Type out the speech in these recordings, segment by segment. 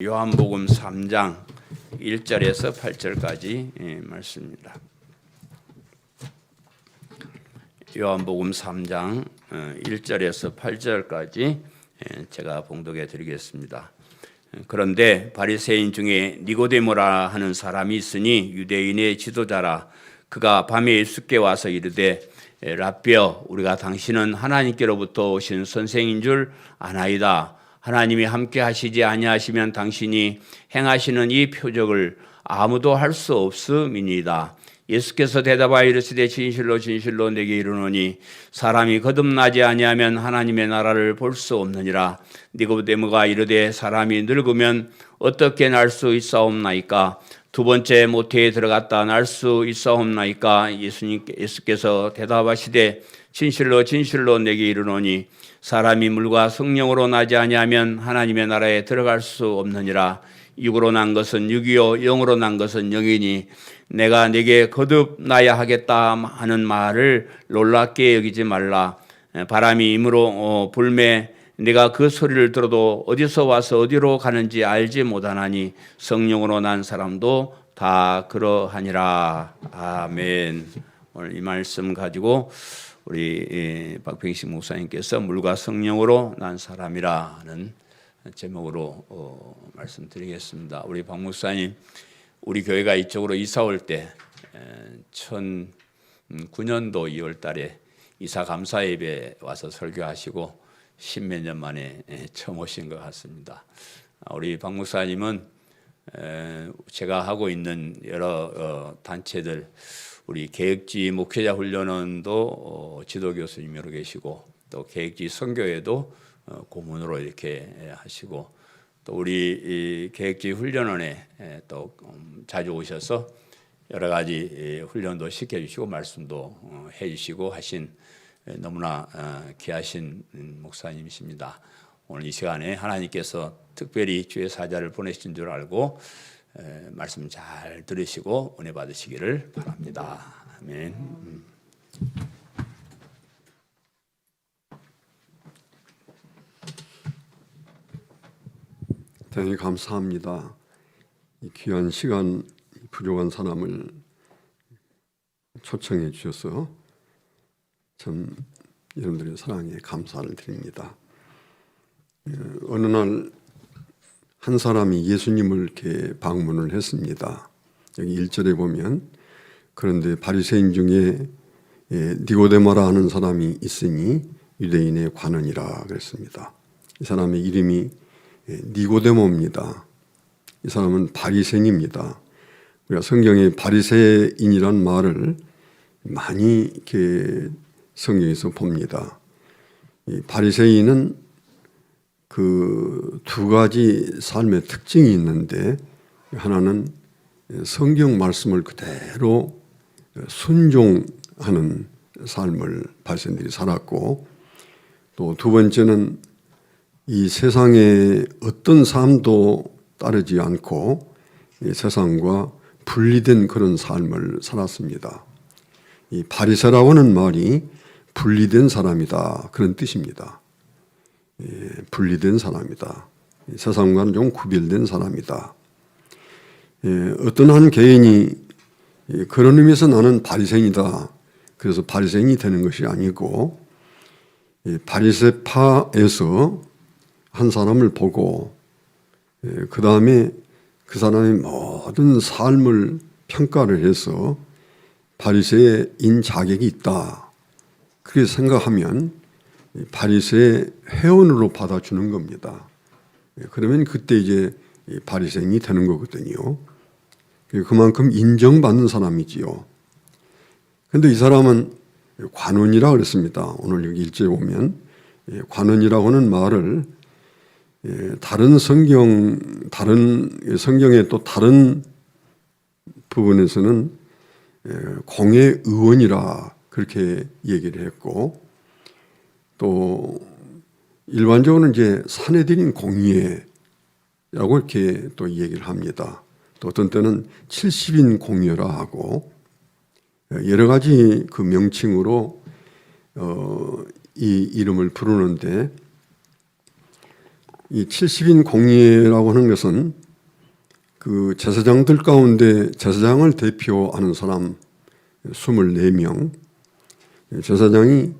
요한복음 3장 1절에서 8절까지 말씀입니다. 요한복음 3장 1절에서 8절까지 제가 봉독해 드리겠습니다. 그런데 바리새인 중에 니고데모라 하는 사람이 있으니 유대인의 지도자라. 그가 밤에 예수께 와서 이르되 라삐여, 우리가 당신은 하나님께로부터 오신 선생인 줄 아나이다. 하나님이 함께 하시지 아니하시면 당신이 행하시는 이 표적을 아무도 할 수 없음이니이다. 예수께서 대답하여 이르시되 진실로 진실로 내게 이르노니 사람이 거듭나지 아니하면 하나님의 나라를 볼 수 없느니라. 니고데모가 이르되 사람이 늙으면 어떻게 날 수 있사옵나이까? 두 번째 모태에 들어갔다 날 수 있사옵나이까? 예수께서 대답하시되 진실로 진실로 내게 이르노니 사람이 물과 성령으로 나지 아니하면 하나님의 나라에 들어갈 수 없느니라. 육으로 난 것은 육이요 영으로 난 것은 영이니 내가 네게 거듭나야 하겠다 하는 말을 놀랍게 여기지 말라. 바람이 임으로 불매 네가 그 소리를 들어도 어디서 와서 어디로 가는지 알지 못하나니 성령으로 난 사람도 다 그러하니라. 아멘. 오늘 이 말씀 가지고 우리 박병식 목사님께서 물과 성령으로 난 사람이라는 제목으로 말씀드리겠습니다. 우리 박 목사님, 우리 교회가 이쪽으로 이사 올 때 2009년도 2월 달에 이사 감사 예배 와서 설교하시고 십몇 년 만에 처음 오신 것 같습니다. 우리 박 목사님은 제가 하고 있는 여러 단체들, 우리 계획지 목회자 훈련원도 지도 교수님으로 계시고 또 계획지 선교회도 고문으로 이렇게 하시고 또 우리 계획지 훈련원에 또 자주 오셔서 여러 가지 훈련도 시켜주시고 말씀도 해주시고 하신 너무나 귀하신 목사님이십니다. 오늘 이 시간에 하나님께서 특별히 주의 사자를 보내신 줄 알고 말씀 잘 들으시고 은혜 받으시기를 바랍니다. 아멘. 대단히 감사합니다. 이 귀한 시간, 부족한 사람을 초청해 주셔서 참 여러분들의 사랑에 감사를 드립니다. 어느 날 한 사람이 예수님을 이렇게 방문을 했습니다. 여기 1절에 보면 그런데 바리새인 중에 니고데모라 하는 사람이 있으니 유대인의 관원이라 그랬습니다. 이 사람의 이름이 니고데모입니다. 이 사람은 바리새인입니다. 우리가 성경에 바리새인이란 말을 많이 이렇게 성경에서 봅니다. 이 바리새인은 그 두 가지 삶의 특징이 있는데 하나는 성경 말씀을 그대로 순종하는 삶을 바리새인들이 살았고 또 두 번째는 이 세상의 어떤 삶도 따르지 않고 이 세상과 분리된 그런 삶을 살았습니다. 이 바리새라고 하는 말이 분리된 사람이다 그런 뜻입니다. 분리된 사람이다. 세상과는 좀 구별된 사람이다. 어떤 한 개인이 그런 의미에서 나는 바리새인이다. 그래서 바리새인이 되는 것이 아니고 바리새파에서 한 사람을 보고 그 다음에 그 사람의 모든 삶을 평가를 해서 바리새인 자격이 있다. 그렇게 생각하면 바리새의 회원으로 받아주는 겁니다. 그러면 그때 이제 바리새인이 되는 거거든요. 그만큼 인정받는 사람이지요. 그런데 이 사람은 관원이라 그랬습니다. 오늘 여기 1절에 보면 관원이라고 하는 말을 다른 성경의 또 다른 부분에서는 공회의원이라 그렇게 얘기를 했고 또 일반적으로는 이제 사내들인 공의회라고 이렇게 또 얘기를 합니다. 또 어떤 때는 70인 공의회라 하고 여러 가지 그 명칭으로 이 이름을 부르는데 이 70인 공예라고 하는 것은 그 제사장들 가운데 제사장을 대표하는 사람 24명, 제사장이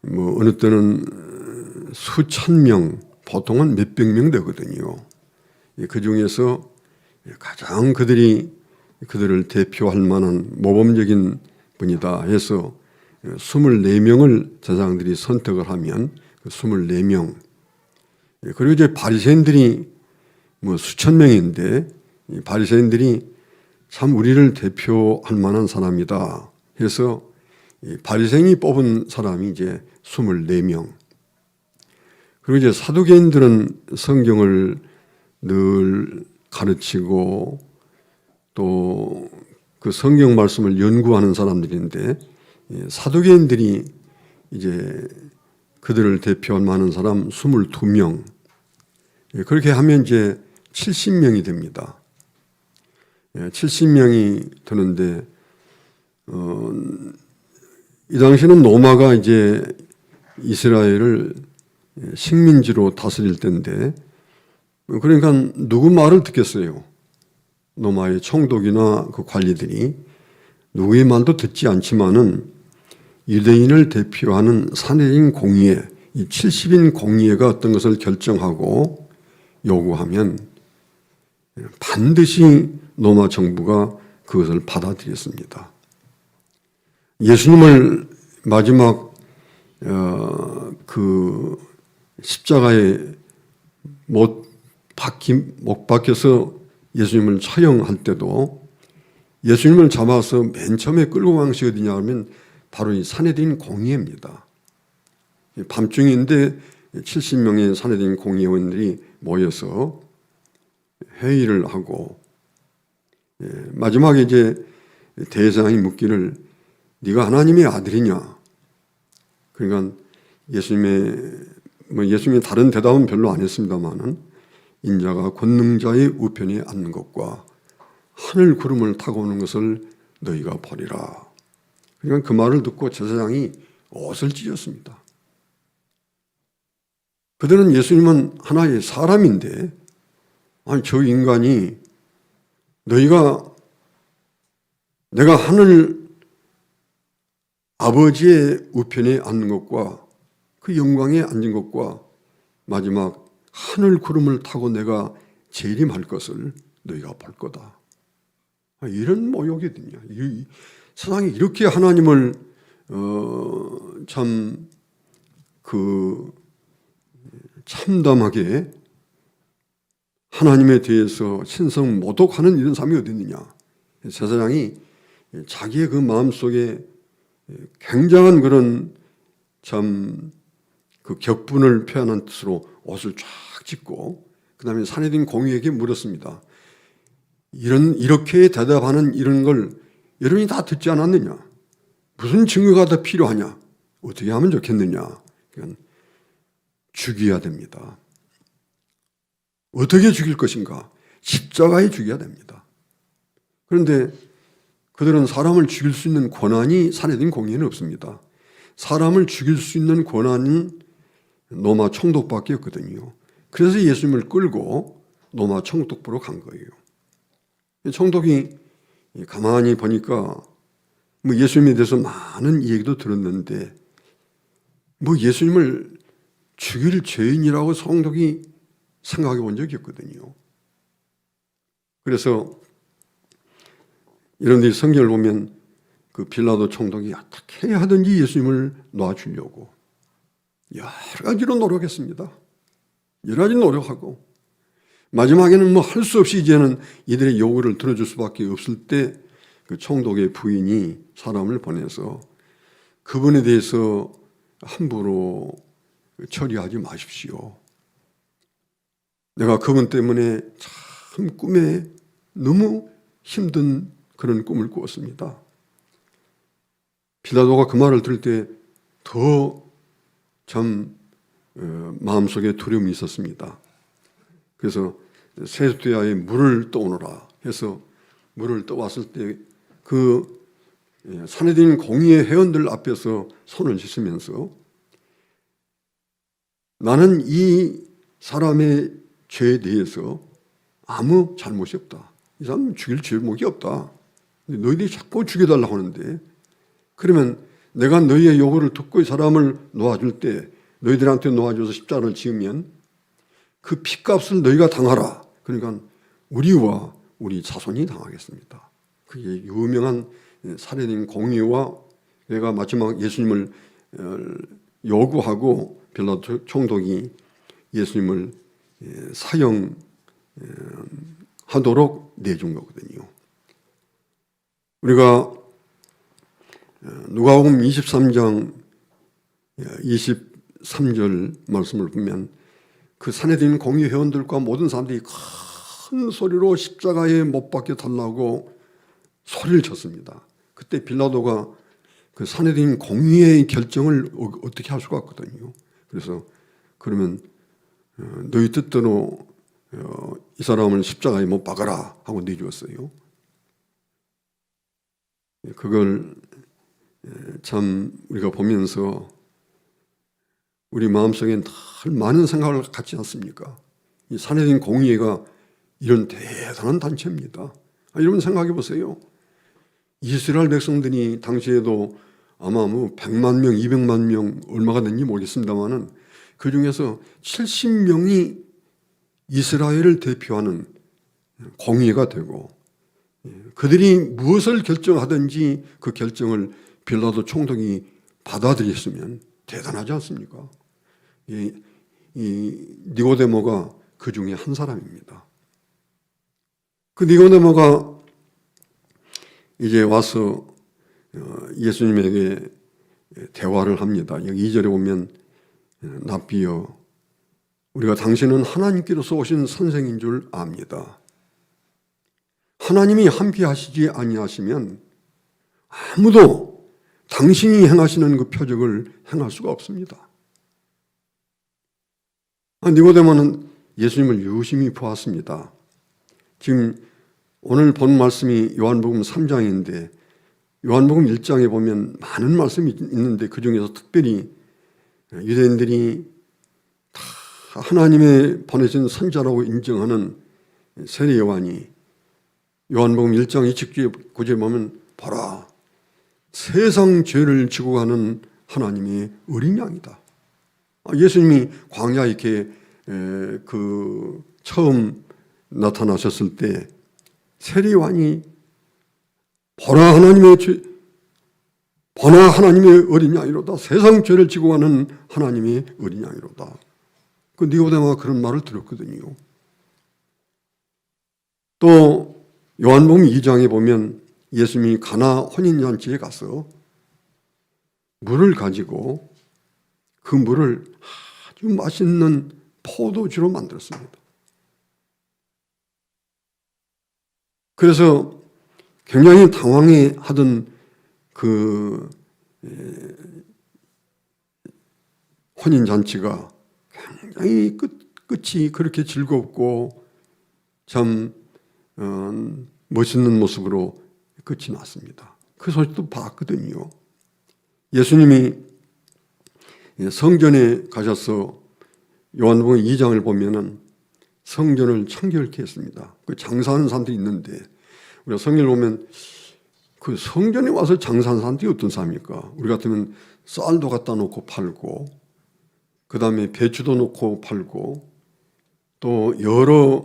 뭐 어느 때는 수천 명, 보통은 몇백 명 되거든요. 그 중에서 가장 그들을 대표할 만한 모범적인 분이다 해서 24명을 제사장들이 선택을 하면 그 24명, 그리고 이제 바리새인들이 뭐 수천 명인데 이 바리새인들이 참 우리를 대표할 만한 사람이다 해서 이 바리새인이 뽑은 사람이 이제 24명. 그리고 이제 사두개인들은 성경을 늘 가르치고 또 그 성경 말씀을 연구하는 사람들인데 사두개인들이 이제 그들을 대표할 만한 사람 22명. 그렇게 하면 이제 70명이 됩니다. 70명이 되는데 이 당시는 로마가 이제 이스라엘을 식민지로 다스릴 때인데 그러니까 누구 말을 듣겠어요? 로마의 총독이나 그 관리들이 누구의 말도 듣지 않지만은 유대인을 대표하는 산해인 공의회, 이 70인 공의회가 어떤 것을 결정하고 요구하면 반드시 로마 정부가 그것을 받아들였습니다. 예수님을 마지막 그 십자가에 못 박혀서 예수님을 처형할 때도 예수님을 잡아서 맨 처음에 끌고 간 것이 어디냐 하면 바로 이 산헤드린 공의회입니다. 밤중인데 70명의 산헤드린 공의원들이 모여서 회의를 하고 마지막에 이제 대제사장이 묻기를 네가 하나님의 아들이냐? 그러니까 예수님이 다른 대답은 별로 안 했습니다만은 인자가 권능자의 우편에 앉는 것과 하늘 구름을 타고 오는 것을 너희가 보리라. 그러니까 그 말을 듣고 제사장이 옷을 찢었습니다. 그들은 예수님은 하나의 사람인데 아니 저 인간이 내가 하늘 아버지의 우편에 앉는 것과 그 영광에 앉은 것과 마지막 하늘 구름을 타고 내가 재림할 것을 너희가 볼 거다. 이런 모욕이거든요. 세상에 이렇게 하나님을 참 참담하게 하나님에 대해서 신성 모독하는 이런 사람이 어디 있느냐. 제사장이 자기의 그 마음속에 굉장한 그런 참 그 격분을 표현한 뜻으로 옷을 쫙 찢고 그 다음에 산헤드린 공의에게 물었습니다. 이렇게 대답하는 이런 걸 여러분이 다 듣지 않았느냐? 무슨 증거가 더 필요하냐? 어떻게 하면 좋겠느냐? 그러니까 죽여야 됩니다. 어떻게 죽일 것인가? 십자가에 죽여야 됩니다. 그런데 그들은 사람을 죽일 수 있는 권한이 산헤드린 공의에는 없습니다. 사람을 죽일 수 있는 권한은 로마 총독밖에 없거든요. 그래서 예수님을 끌고 로마 총독부로 간 거예요. 총독이 가만히 보니까 뭐 예수님에 대해서 많은 얘기도 들었는데 뭐 예수님을 죽일 죄인이라고 총독이 생각해 본 적이 없거든요. 그래서 여러분들이 성경을 보면 그 빌라도 총독이 어떻게 하든지 예수님을 놔주려고 여러 가지로 노력했습니다. 여러 가지 노력하고 마지막에는 뭐 할 수 없이 이제는 이들의 요구를 들어줄 수밖에 없을 때 그 총독의 부인이 사람을 보내서 그분에 대해서 함부로 처리하지 마십시오. 내가 그분 때문에 참 꿈에 너무 힘든 그런 꿈을 꾸었습니다. 빌라도가 그 말을 들을 때 더 참 마음속에 두려움이 있었습니다. 그래서 세숫대야에 물을 떠오너라 해서 물을 떠왔을 때 그 산헤드린 공의회 회원들 앞에서 손을 씻으면서 나는 이 사람의 죄에 대해서 아무 잘못이 없다. 이 사람은 죽일 죄목이 없다. 너희들이 자꾸 죽여달라고 하는데, 그러면 내가 너희의 요구를 듣고 이 사람을 놓아줄 때 너희들한테 놓아줘서 십자가를 지으면 그 핏값을 너희가 당하라. 그러니까 우리와 우리 자손이 당하겠습니다. 그게 유명한 살해된 공의와 내가 마지막 예수님을 요구하고 빌라도 총독이 예수님을 사형하도록 내준 거거든요. 우리가 누가복음 23장 23절 말씀을 보면 그 산헤드린 공의 회원들과 모든 사람들이 큰 소리로 십자가에 못 박혀 달라고 소리를 쳤습니다. 그때 빌라도가 그 산헤드린 공의의 결정을 어떻게 할 수가 없거든요. 그래서 그러면 너희 뜻대로 이 사람을 십자가에 못 박아라 하고 내주었어요. 그걸 참 우리가 보면서 우리 마음속에 늘 많은 생각을 갖지 않습니까? 이 산헤드린 공의회가 이런 대단한 단체입니다. 여러분 생각해 보세요. 이스라엘 백성들이 당시에도 아마 100만 명, 200만 명 얼마가 됐는지 모르겠습니다만은 그 중에서 70명이 이스라엘을 대표하는 공의회가 되고 그들이 무엇을 결정하든지 그 결정을 빌라도 총독이 받아들였으면 대단하지 않습니까? 이 니고데모가 그 중에 한 사람입니다. 그 니고데모가 이제 와서 예수님에게 대화를 합니다. 여기 2절에 보면 랍비여 우리가 당신은 하나님께로서 오신 선생인 줄 압니다. 하나님이 함께 하시지 아니하시면 아무도 당신이 행하시는 그 표적을 행할 수가 없습니다. 니고데모는 예수님을 유심히 보았습니다. 지금 오늘 본 말씀이 요한복음 3장인데 요한복음 1장에 보면 많은 말씀이 있는데 그 중에서 특별히 유대인들이 다 하나님의 보내신 선자라고 인정하는 세례 요한이 요한복음 1장 29절에 보면 보라 세상 죄를 지고 가는 하나님의 어린 양이다. 예수님이 광야에 이렇게 처음 나타나셨을 때 세례 요한이 보라 하나님의 어린 양이로다. 세상 죄를 지고 가는 하나님의 어린 양이로다. 그 니고데모가 그런 말을 들었거든요. 또 요한복음 2장에 보면 예수님이 가나 혼인잔치에 가서 물을 가지고 그 물을 아주 맛있는 포도주로 만들었습니다. 그래서 굉장히 당황해하던 그 혼인잔치가 굉장히 끝이 그렇게 즐겁고 참 멋있는 모습으로 끝이 났습니다. 그 소식도 봤거든요. 예수님이 성전에 가셔서 요한복음 2장을 보면은 성전을 청결케 했습니다. 그 장사하는 사람들이 있는데 우리가 성경을 보면 그 성전에 와서 장사하는 사람들이 어떤 사람입니까? 우리 같으면 쌀도 갖다 놓고 팔고 그 다음에 배추도 놓고 팔고 또 여러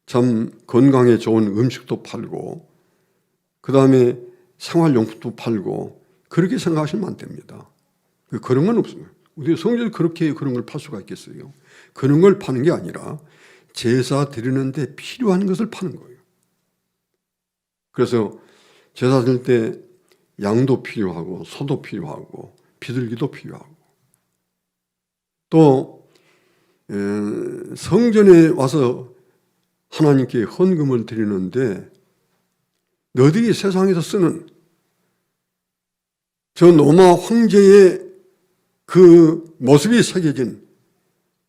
참 건강에 좋은 음식도 팔고 그 다음에 생활용품도 팔고 그렇게 생각하시면 안 됩니다. 그런 건 없어요. 우리 성전에 그렇게 그런 걸 팔 수가 있겠어요? 그런 걸 파는 게 아니라 제사 드리는데 필요한 것을 파는 거예요. 그래서 제사 드릴 때 양도 필요하고 소도 필요하고 비둘기도 필요하고 또 성전에 와서 하나님께 헌금을 드리는데 너희들이 세상에서 쓰는 저 로마 황제의 그 모습이 새겨진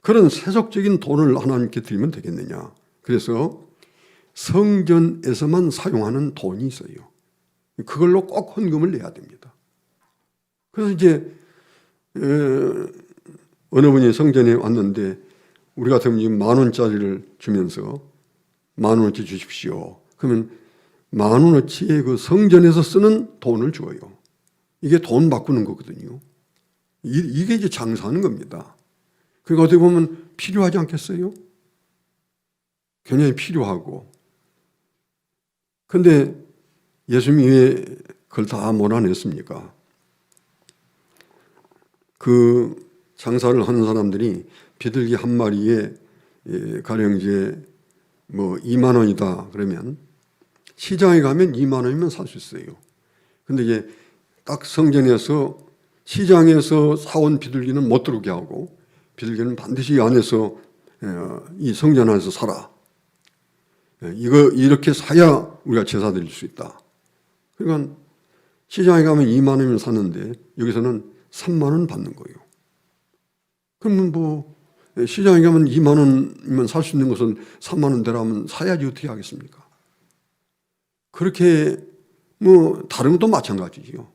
그런 세속적인 돈을 하나님께 드리면 되겠느냐. 그래서 성전에서만 사용하는 돈이 있어요. 그걸로 꼭 헌금을 내야 됩니다. 그래서 이제 어느 분이 성전에 왔는데 우리 같으면 지금 10,000원짜리를 주면서 10,000원어치 주십시오. 그러면 10,000원어치의 그 성전에서 쓰는 돈을 줘요. 이게 돈 바꾸는 거거든요. 이게 이제 장사하는 겁니다. 그러니까 어떻게 보면 필요하지 않겠어요? 굉장히 필요하고. 근데 예수님이 왜 그걸 다 몰아냈습니까? 그 장사를 하는 사람들이 비둘기 한 마리에 가령 이제 뭐 2만 원이다 그러면 시장에 가면 2만 원이면 살 수 있어요. 근데 이제 딱 성전에서 시장에서 사온 비둘기는 못 들어오게 하고 비둘기는 반드시 이 안에서 이 성전 안에서 살아. 이거 이렇게 사야 우리가 제사 드릴 수 있다. 그러니까 시장에 가면 2만 원이면 샀는데 여기서는 3만 원 받는 거예요. 그러면 뭐 시장에 가면 2만 원이면 살 수 있는 것을 3만 원 되라면 사야지 어떻게 하겠습니까? 그렇게 뭐 다른 것도 마찬가지죠.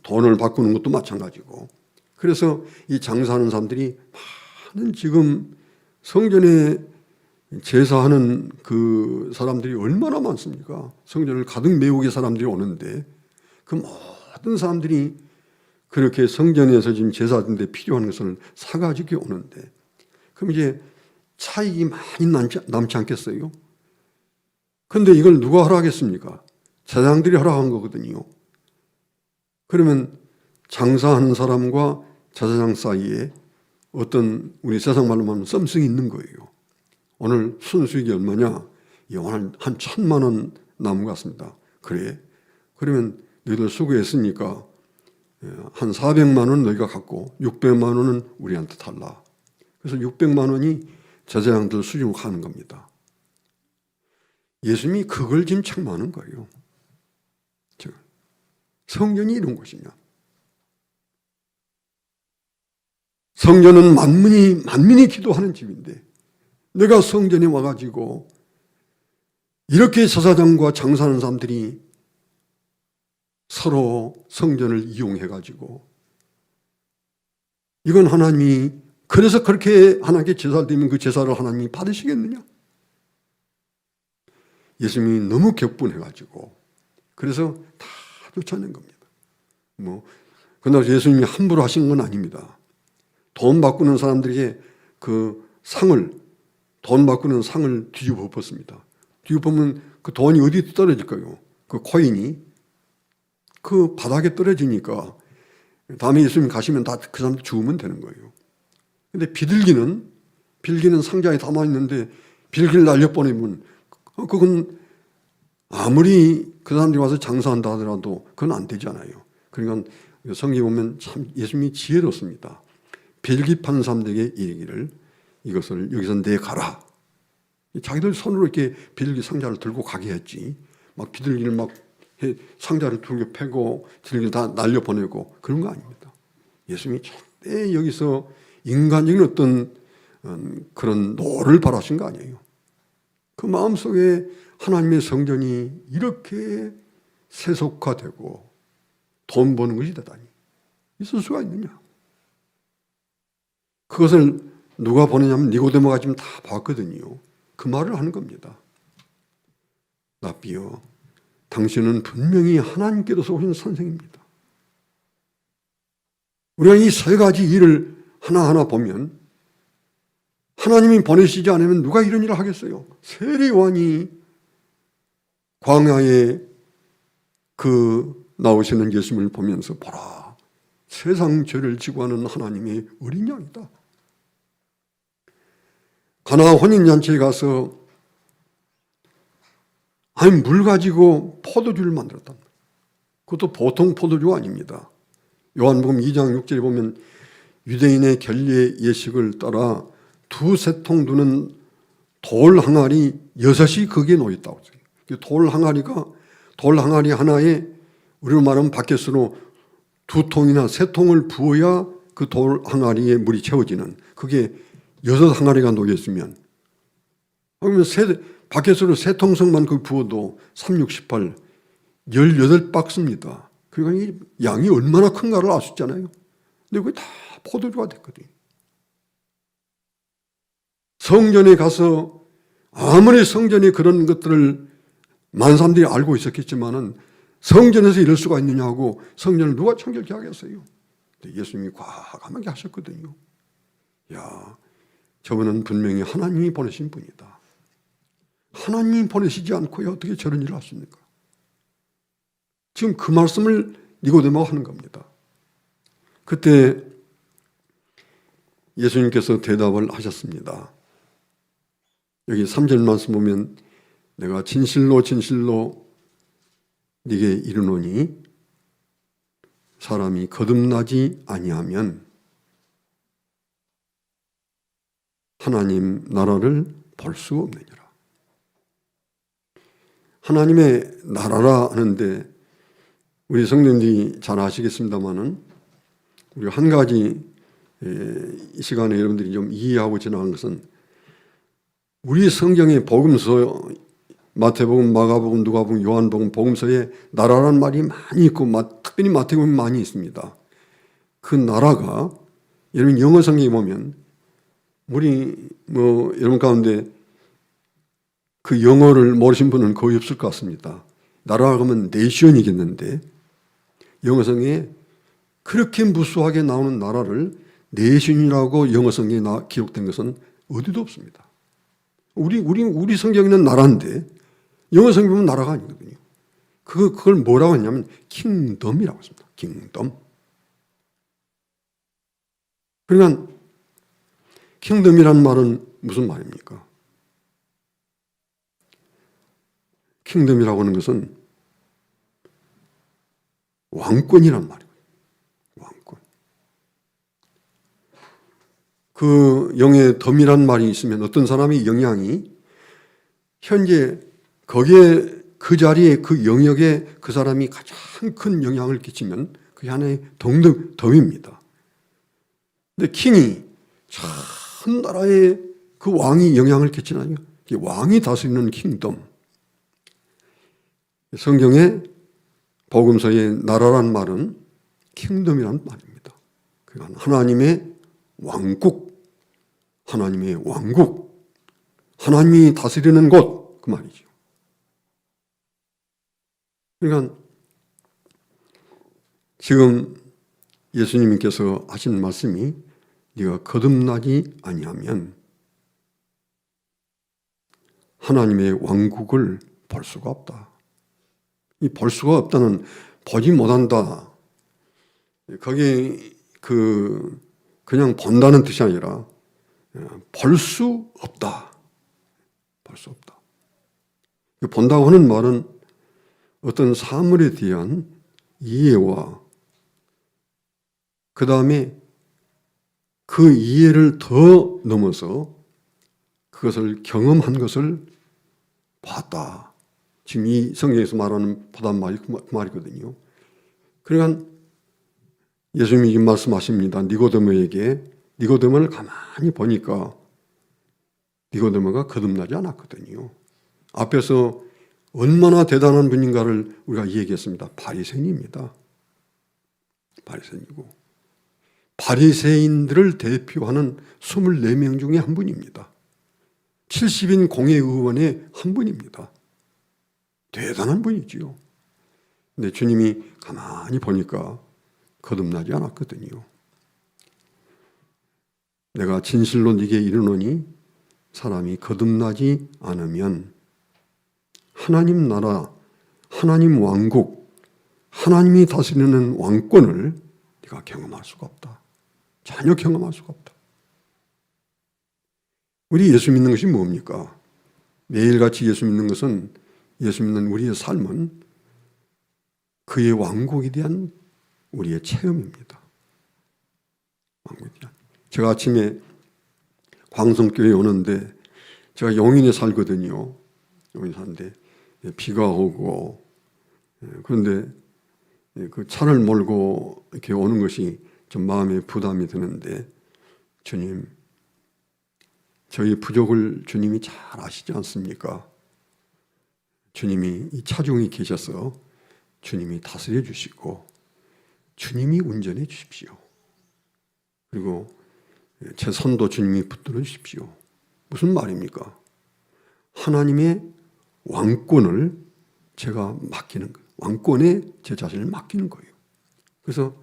돈을 바꾸는 것도 마찬가지고. 그래서 이 장사하는 사람들이 많은 지금 성전에 제사하는 그 사람들이 얼마나 많습니까? 성전을 가득 메우게 사람들이 오는데 그 모든 사람들이 그렇게 성전에서 지금 제사하는데 필요한 것을 사가지고 오는데 그럼 이제 차익이 많이 남지 않겠어요? 그런데 이걸 누가 허락했습니까? 제사장들이 허락한 거거든요. 그러면 장사하는 사람과 제사장 사이에 어떤 우리 세상 말로 하면 썸씽이 있는 거예요. 오늘 순수익이 얼마냐? 오늘 한 1,000만 원 남은 것 같습니다. 그래? 그러면 너희들 수고했으니까 한 400만 원 너희가 갖고 600만 원은 우리한테 달라. 그래서 600만 원이 제사장들 수중으로 가는 겁니다. 예수님이 그걸 지금 책망하는 거예요. 성전이 이런 곳이냐? 성전은 만민이 기도하는 집인데 내가 성전에 와가지고 이렇게 제사장과 장사하는 사람들이 서로 성전을 이용해가지고 이건 하나님이 그래서 그렇게 하나님께 제사를 드리면 그 제사를 하나님이 받으시겠느냐? 예수님이 너무 격분해가지고 그래서 다 쫓아낸 겁니다. 그러나 예수님이 함부로 하신 건 아닙니다. 돈 바꾸는 사람들에게 돈 바꾸는 상을 뒤집어 엎었습니다. 뒤집어 보면 그 돈이 어디 떨어질까요? 그 코인이 그 바닥에 떨어지니까 다음에 예수님 가시면 다 그 사람들 주우면 되는 거예요. 근데 비둘기는 상자에 담아 있는데 비둘기를 날려보내면 그건 아무리 그 사람들이 와서 장사한다 하더라도 그건 안 되잖아요. 그러니까 성경에 보면 참 예수님이 지혜롭습니다. 비둘기 파는 사람들에게 이르기를 이것을 여기서 내가라. 자기들 손으로 이렇게 비둘기 상자를 들고 가게 했지. 막 비둘기를 막 상자를 두개 패고 비둘기를 다 날려보내고 그런 거 아닙니다. 예수님이 절대 여기서 인간적인 어떤 그런 노를 바라신 거 아니에요. 그 마음속에 하나님의 성전이 이렇게 세속화되고 돈 버는 것이 되다니 있을 수가 있느냐? 그것을 누가 보느냐면 니고데모가 지금 다 봤거든요. 그 말을 하는 겁니다. 랍비여, 당신은 분명히 하나님께로서 오신 선생입니다. 우리가 이 세 가지 일을 하나하나 보면 하나님이 보내시지 않으면 누가 이런 일을 하겠어요? 세례요한이 광야에 나오시는 예수님을 보면서 보라, 세상 죄를 지고 하는 하나님의 어린 양이다. 가나 혼인잔치에 가서 물 가지고 포도주를 만들었다. 그것도 보통 포도주가 아닙니다. 요한복음 2장 6절에 보면 유대인의 결례 예식을 따라 2-3통 두는 돌 항아리 6이 거기에 놓였다고 해요. 돌 항아리 하나에 우리로 말하면 바켓으로 2통이나 3통을 부어야 그 돌 항아리에 물이 채워지는, 그게 6 항아리가 놓였으면, 그러면 바켓으로 3통씩만 그 부어도 3, 6, 18, 18박스입니다. 그러니까 이 양이 얼마나 큰가를 알 수 있잖아요. 근데 그게 다 포도주가 됐거든요. 성전에 가서 아무리 성전에 그런 것들을 많은 사람들이 알고 있었겠지만은 성전에서 이럴 수가 있느냐고 성전을 누가 청결케 하겠어요? 예수님이 과감하게 하셨거든요. 야, 저분은 분명히 하나님이 보내신 분이다. 하나님이 보내시지 않고 어떻게 저런 일을 하십니까? 지금 그 말씀을 니고데모가 하는 겁니다. 그때 예수님께서 대답을 하셨습니다. 여기 3절 말씀 보면 내가 진실로 진실로 네게 이르노니 사람이 거듭나지 아니하면 하나님 나라를 볼 수 없느니라. 하나님의 나라라 하는데 우리 성도님들이 잘 아시겠습니다만은 우리 한 가지 이 시간에 여러분들이 좀 이해하고 지나간 것은 우리 성경의 복음서 마태복음, 마가복음, 누가복음, 요한복음, 복음서에 나라란 말이 많이 있고 특별히 마태복음이 많이 있습니다. 그 나라가 여러분 영어 성경에 보면 우리 여러분 가운데 그 영어를 모르신 분은 거의 없을 것 같습니다. 나라라고 하면 네이션이겠는데 영어 성경에 그렇게 무수하게 나오는 나라를 네이션이라고 영어 성경에 기록된 것은 어디도 없습니다. 우리 성경에는 나라인데 영어 성경 보면 나라가 아니거든요. 그걸 뭐라고 했냐면 킹덤이라고 했습니다. 킹덤. 그러니까 킹덤이라는 말은 무슨 말입니까? 킹덤이라고 하는 것은 왕권이란 말이에요. 왕권. 그 영의 덤이란 말이 있으면 어떤 사람의 영향이 현재 거기에 그 자리에 그 영역에 그 사람이 가장 큰 영향을 끼치면 그게 하나의 덤입니다. 근데 킹이 전 나라에 그 왕이 영향을 끼치나요? 왕이 다스리는 킹덤. 성경의 복음서의 나라란 말은 킹덤이란 말입니다. 그러니까 하나님의 왕국, 하나님의 왕국, 하나님이 다스리는 곳, 그 말이죠. 그러니까 지금 예수님께서 하신 말씀이 네가 거듭나지 아니하면 하나님의 왕국을 볼 수가 없다. 이 볼 수가 없다는 보지 못한다. 거기 그냥 본다는 뜻이 아니라 볼 수 없다. 볼 수 없다. 본다고 하는 말은 어떤 사물에 대한 이해와 그 다음에 그 이해를 더 넘어서 그것을 경험한 것을 봤다. 지금 이 성경에서 말하는 보단 말이 그 말이거든요. 그러니까 예수님이 지금 말씀하십니다. 니고데모에게 니고데모를 가만히 보니까 니고데모가 거듭나지 않았거든요. 앞에서 얼마나 대단한 분인가를 우리가 얘기했습니다. 바리새인입니다. 바리새인이고 바리새인들을 대표하는 24명 중에 한 분입니다. 70인 공회의원의 한 분입니다. 대단한 분이지요. 근데 주님이 가만히 보니까 거듭나지 않았거든요. 내가 진실로 네게 이르노니 사람이 거듭나지 않으면 하나님 나라, 하나님 왕국, 하나님이 다스리는 왕권을 네가 경험할 수가 없다. 전혀 경험할 수가 없다. 우리 예수 믿는 것이 뭡니까? 매일같이 예수 믿는 것은 예수 믿는 우리의 삶은 그의 왕국에 대한 우리의 체험입니다. 왕국에 대한. 제가 아침에 광성교회에 오는데 제가 용인에 살거든요. 용인에 사는데 비가 오고 그런데 그 차를 몰고 이렇게 오는 것이 좀 마음에 부담이 드는데 주님, 저희 부족을 주님이 잘 아시지 않습니까? 주님이 이 차중에 계셔서 주님이 다스려 주시고 주님이 운전해 주십시오. 그리고 제 손도 주님이 붙들어 주십시오. 무슨 말입니까? 하나님의 왕권을 제가 맡기는 거예요. 왕권에 제 자신을 맡기는 거예요. 그래서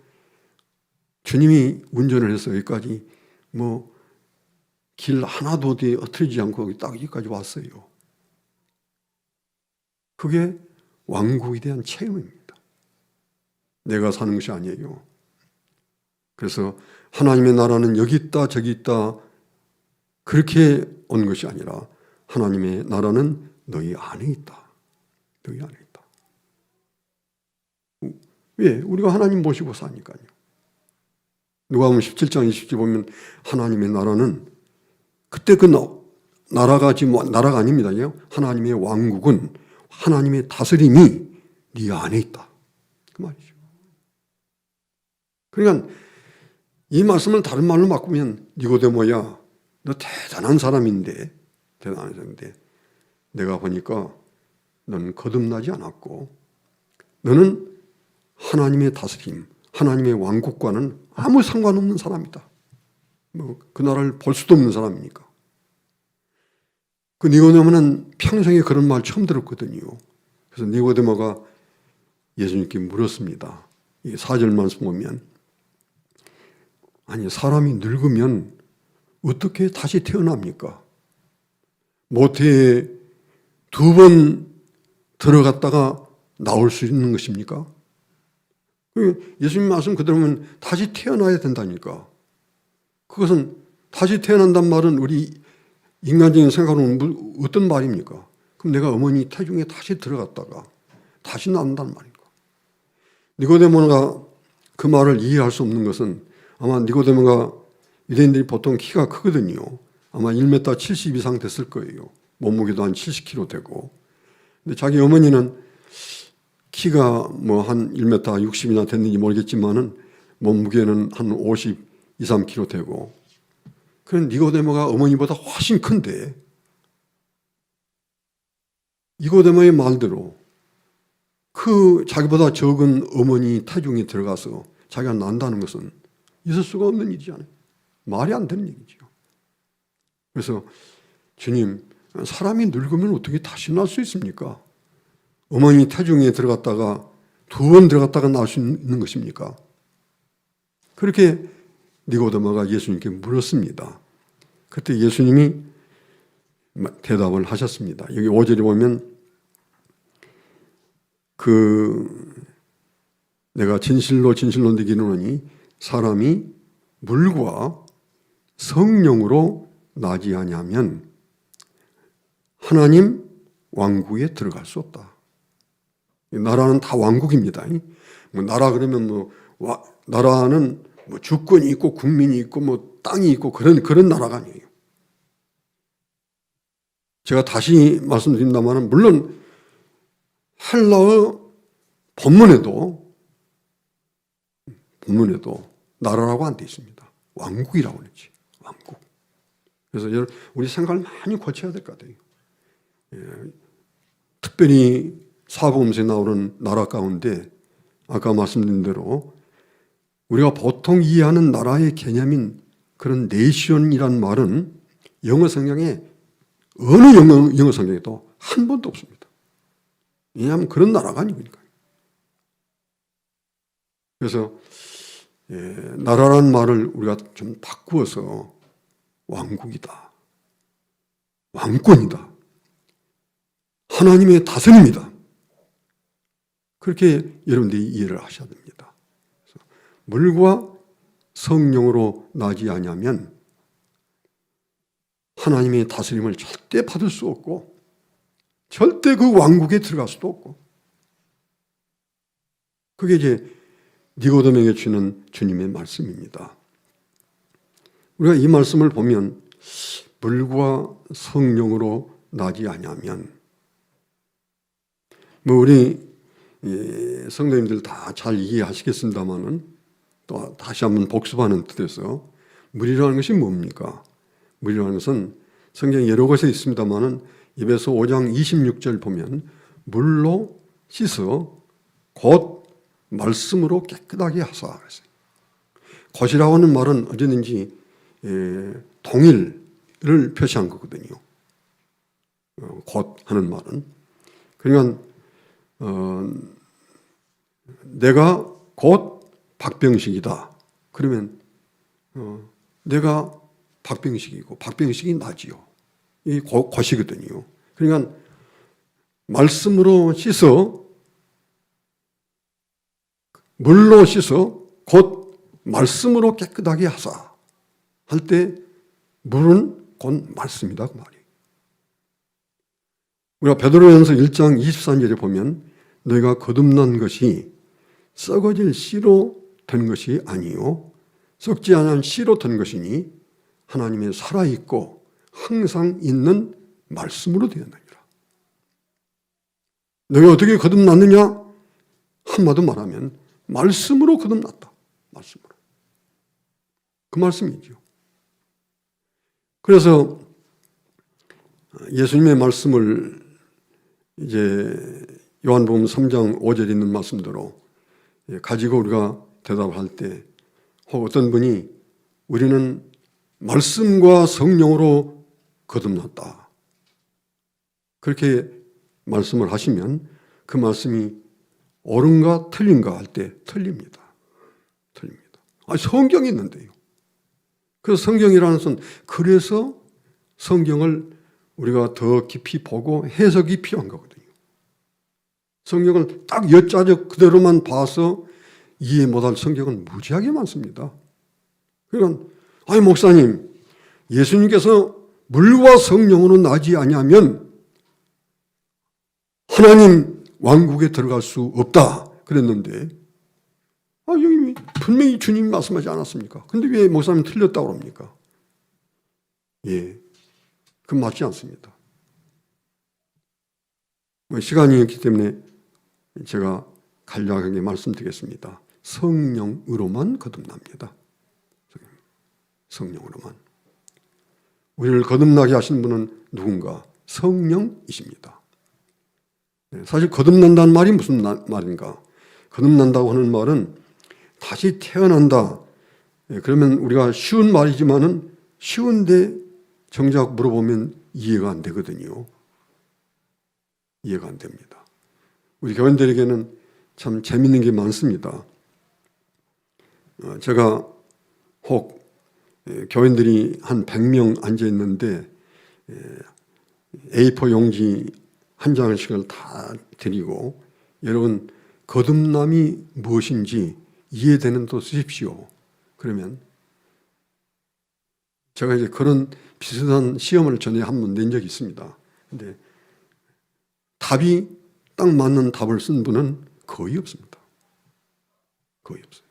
주님이 운전을 해서 여기까지 길 하나도 어디 흩어지지 않고 딱 여기까지 왔어요. 그게 왕국에 대한 체험입니다. 내가 사는 것이 아니에요. 그래서 하나님의 나라는 여기 있다 저기 있다 그렇게 온 것이 아니라 하나님의 나라는 너희 안에 있다. 너희 안에 있다. 왜? 우리가 하나님 모시고 사니까요. 누가복음 17장 20절 보면 하나님의 나라는 그때 그 나라가 지금 나라가 아닙니다. 하나님의 왕국은 하나님의 다스림이 네 안에 있다. 그 말이죠. 그러니까 이 말씀을 다른 말로 바꾸면 니고데모야, 너 대단한 사람인데 내가 보니까 너는 거듭나지 않았고 너는 하나님의 다스림, 하나님의 왕국과는 아무 상관없는 사람이다. 그 나라를 볼 수도 없는 사람이니까. 그 니고데모는 평생에 그런 말 처음 들었거든요. 그래서 니고데모가 예수님께 물었습니다. 이 4절 말씀 보면 아니 사람이 늙으면 어떻게 다시 태어납니까? 모태에 2번 들어갔다가 나올 수 있는 것입니까? 예수님 말씀 그대로 보면 다시 태어나야 된다니까. 그것은 다시 태어난단 말은 우리 인간적인 생각으로는 어떤 말입니까? 그럼 내가 어머니 태중에 다시 들어갔다가 다시 나온단 말인가? 니고데모가 그 말을 이해할 수 없는 것은 아마 니고데모가 유대인들이 보통 키가 크거든요. 아마 1m 70 이상 됐을 거예요. 몸무게도 한 70kg 되고. 근데 자기 어머니는 키가 한 1m 60이나 됐는지 모르겠지만은 몸무게는 한 50, 2, 3kg 되고. 그런 니고데모가 어머니보다 훨씬 큰데 니고데모의 말대로 그 자기보다 적은 어머니 태중에 들어가서 자기가 난다는 것은 있을 수가 없는 일이잖아요. 말이 안 되는 얘기죠. 그래서 주님, 사람이 늙으면 어떻게 다시 날 수 있습니까? 어머니 태중에 들어갔다가 2번 들어갔다가 나올 수 있는 것입니까? 그렇게 니고데모가 예수님께 물었습니다. 그때 예수님이 대답을 하셨습니다. 여기 5절에 보면 내가 진실로 진실로 네게 이르노니 사람이 물과 성령으로 나지 아니하면 하나님 왕국에 들어갈 수 없다. 나라는 다 왕국입니다. 나라 그러면 나라는 주권이 있고 국민이 있고 땅이 있고 그런 나라가 아니에요. 제가 다시 말씀드린다면 물론 헬라어 본문에도 나라라고 안 돼 있습니다. 왕국이라고 그랬지. 왕국. 그래서 우리 생각을 많이 고쳐야 될 것 같아요. 특별히 사복음서에 나오는 나라 가운데 아까 말씀드린 대로 우리가 보통 이해하는 나라의 개념인 그런 네이션이란 말은 영어 성경에 어느 영어 성경에도 한 번도 없습니다. 왜냐하면 그런 나라가 아니니까요. 그래서 나라라는 말을 우리가 좀 바꾸어서 왕국이다, 왕권이다, 하나님의 다스림이다. 그렇게 여러분들이 이해를 하셔야 됩니다. 그래서 물과 성령으로 나지 아니하면 하나님의 다스림을 절대 받을 수 없고 절대 그 왕국에 들어갈 수도 없고 그게 이제 니고데모에게 주는 주님의 말씀입니다. 우리가 이 말씀을 보면 물과 성령으로 나지 아니하면 우리 성도님들 다 잘 이해하시겠습니다만은 또 다시 한번 복습하는 뜻에서 물이라는 것이 뭡니까? 물이라는 것은 성경 여러 곳에 있습니다만은 에베소 5장 26절 보면 물로 씻어 곧 말씀으로 깨끗하게 하사 그랬어요. 곧이라고 하는 말은 어쩌든지 동일 표시한 거거든요. 곧 하는 말은. 그러니까 내가 곧 박병식이다. 그러면 내가 박병식이고 박병식이 나지요. 이 곧이거든요. 그러니까 말씀으로 씻어 물로 씻어 곧 말씀으로 깨끗하게 하사 할 때 물은 곧 말씀이다 그 말이에요. 우리가 베드로전서 1장 24절에 보면 너희가 거듭난 것이 썩어질 씨로 된 것이 아니요 썩지 않은 씨로 된 것이니 하나님의 살아있고 항상 있는 말씀으로 되었느니라. 너희가 어떻게 거듭났느냐? 한마디 말하면 말씀으로 거듭났다. 말씀으로. 그 말씀이죠. 그래서 예수님의 말씀을 이제 요한복음 3장 5절에 있는 말씀대로 가지고 우리가 대답할 때 혹 어떤 분이 우리는 말씀과 성령으로 거듭났다. 그렇게 말씀을 하시면 그 말씀이 옳은가 틀린가 할 때 틀립니다. 틀립니다. 성경이 있는데요. 그래서 성경이라는 것은 그래서 성경을 우리가 더 깊이 보고 해석이 필요한 거거든요. 성경을 딱 엿자적 그대로만 봐서 이해 못할 성경은 무지하게 많습니다. 그러니까 목사님 예수님께서 물과 성령으로 나지 아니하면 하나님 왕국에 들어갈 수 없다 그랬는데 여기 분명히 주님이 말씀하지 않았습니까? 근데 왜 목사님 틀렸다고 합니까? 그건 맞지 않습니다. 시간이 없기 때문에 제가 간략하게 말씀드리겠습니다. 성령으로만 거듭납니다. 성령으로만. 우리를 거듭나게 하신 분은 누군가? 성령이십니다. 사실 거듭난다는 말이 무슨 말인가? 거듭난다고 하는 말은 다시 태어난다. 그러면 우리가 쉬운 말이지만은 쉬운데 정작 물어보면 이해가 안 되거든요. 이해가 안 됩니다. 우리 교인들에게는 참 재밌는 게 많습니다. 제가 혹 교인들이 한 100명 앉아 있는데 A4 용지 한 장씩을 다 드리고 여러분 거듭남이 무엇인지 이해되는 도 쓰십시오. 그러면 제가 이제 그런 비슷한 시험을 전에 한번 낸 적이 있습니다. 근데 답이 딱 맞는 답을 쓴 분은 거의 없습니다. 거의 없어요.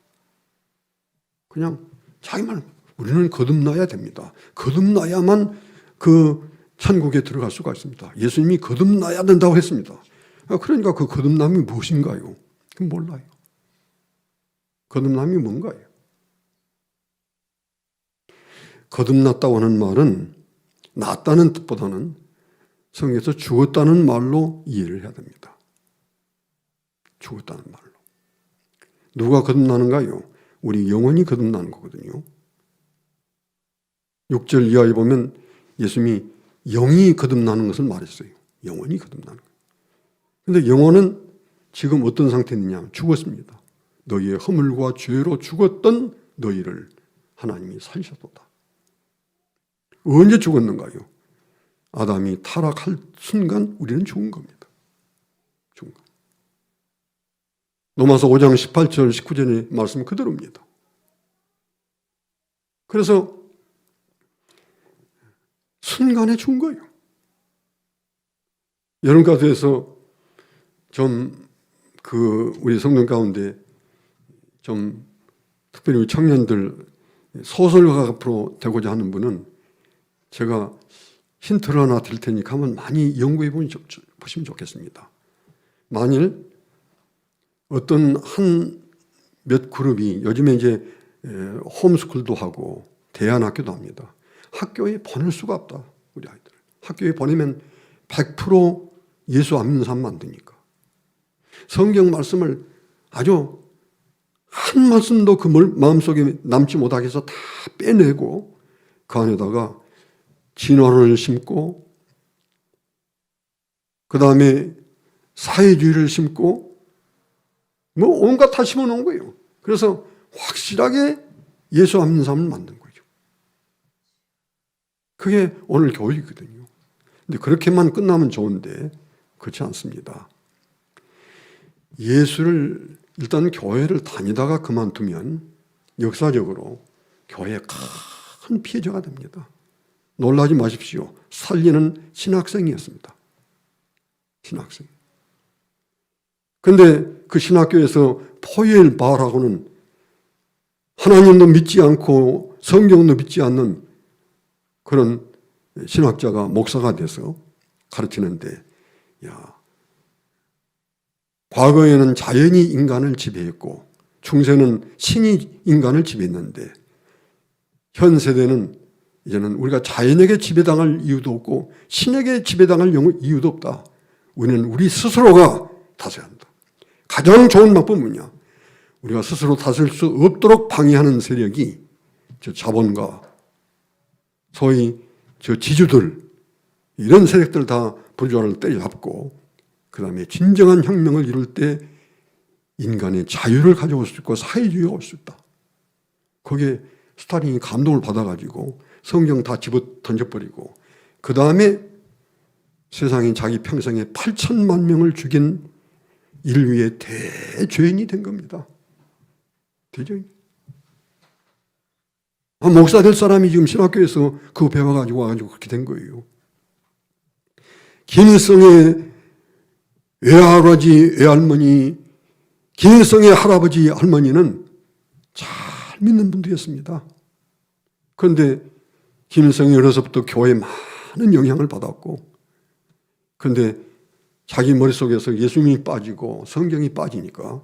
그냥 자기 말 우리는 거듭나야 됩니다. 거듭나야만 그 천국에 들어갈 수가 있습니다. 예수님이 거듭나야 된다고 했습니다. 그러니까 그 거듭남이 무엇인가요? 그건 몰라요. 거듭남이 뭔가요? 거듭났다고 하는 말은 낫다는 뜻보다는 성경에서 죽었다는 말로 이해를 해야 됩니다. 죽었다는 말로. 누가 거듭나는가요? 우리 영혼이 거듭나는 거거든요. 6절 이하에 보면 예수님이 영이 거듭나는 것을 말했어요. 영혼이 거듭나는 거예요. 그런데 영혼은 지금 어떤 상태에 있느냐? 죽었습니다. 너희의 허물과 죄로 죽었던 너희를 하나님이 살리셨도다. 언제 죽었는가요? 아담이 타락할 순간 우리는 죽은 겁니다. 죽은 거. 로마서 5장 18절 19절의 말씀 그대로입니다. 그래서 순간에 죽은 거예요. 여름 가수에서 좀 우리 성도 가운데 좀 특별히 우리 청년들 소설가 앞으로 되고자 하는 분은 제가 힌트를 하나 드릴 테니까 한번 많이 연구해 보시면 좋겠습니다. 만일 어떤 몇 그룹이 요즘에 이제 홈스쿨도 하고 대안학교도 합니다. 학교에 보낼 수가 없다. 우리 아이들. 학교에 보내면 100% 예수 안 믿는 사람 만드니까. 성경 말씀을 아주 한 말씀도 그 마음속에 남지 못하게 해서 다 빼내고 그 안에다가 진화론을 심고 그 다음에 사회주의를 심고 뭐 온갖 다 심어놓은 거예요. 그래서 확실하게 예수 안 믿는 사람을 만든 거죠. 그게 오늘 교육이거든요. 근데 그렇게만 끝나면 좋은데 그렇지 않습니다. 예수를 일단 교회를 다니다가 그만두면 역사적으로 교회에 큰 피해자가 됩니다. 놀라지 마십시오. 살리는 신학생이었습니다. 신학생. 근데 그 신학교에서 포엘 바울하고는 하나님도 믿지 않고 성경도 믿지 않는 그런 신학자가 목사가 돼서 가르치는데, 야, 과거에는 자연이 인간을 지배했고 중세는 신이 인간을 지배했는데 현 세대는 이제는 우리가 자연에게 지배당할 이유도 없고 신에게 지배당할 이유도 없다. 우리는 우리 스스로가 다스려야 한다. 가장 좋은 방법은 뭐냐? 우리가 스스로 다스릴 수 없도록 방해하는 세력이 저 자본가, 소위 저 지주들, 이런 세력들 다 불조화를 때려잡고 그 다음에 진정한 혁명을 이룰 때 인간의 자유를 가져올 수 있고 사회주의가 올 수 있다. 거기에 스탈린이 감동을 받아가지고 성경 다 집어 던져버리고 그 다음에 세상에 자기 평생에 8천만 명을 죽인 인류의 대죄인이 된 겁니다. 대죄인. 목사 될 사람이 지금 신학교에서 그거 배워가지고 와가지고 그렇게 된 거예요. 김일성의 외할아버지, 외할머니, 김일성의 할아버지, 할머니는 잘 믿는 분들이었습니다. 그런데 김일성이 어려서부터 교회에 많은 영향을 받았고, 그런데 자기 머릿속에서 예수님이 빠지고 성경이 빠지니까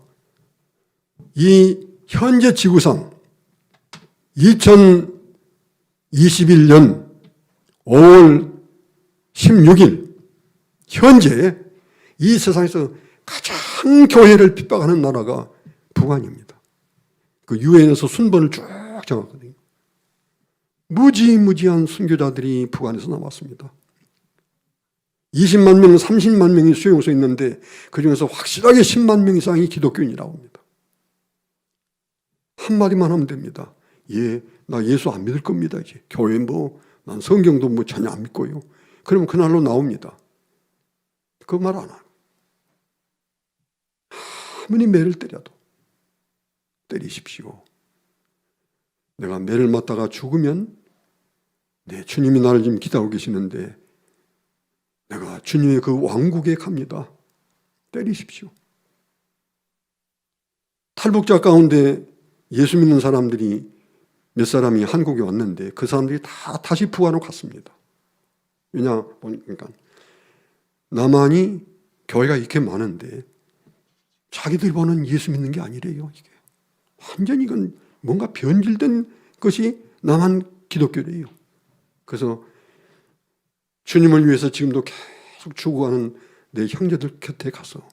이 현재 지구상 2021년 5월 16일 현재 이 세상에서 가장 교회를 핍박하는 나라가 북한입니다. 그 유엔에서 순번을 쭉 정했거든요. 무지무지한 순교자들이 북한에서 나왔습니다. 20만 명, 30만 명이 수용소 있는데 그중에서 확실하게 10만 명 이상이 기독교인이라고 합니다. 한마디만 하면 됩니다. 예, 나 예수 안 믿을 겁니다. 이제 교회 난 성경도 전혀 안 믿고요. 그러면 그날로 나옵니다. 그 말 안 하고. 아무리 매를 때려도 때리십시오. 내가 매를 맞다가 죽으면 네, 주님이 나를 지금 기다리고 계시는데 내가 주님의 그 왕국에 갑니다. 때리십시오. 탈북자 가운데 예수 믿는 사람들이 몇 사람이 한국에 왔는데 그 사람들이 다 다시 북한으로 갔습니다. 왜냐 보니까 남한이 교회가 이렇게 많은데 자기들 보는 예수 믿는 게 아니래요. 이게 완전히 이건 뭔가 변질된 것이 남한 기독교래요. 그래서 주님을 위해서 지금도 계속 죽어가는 내 형제들 곁에 가서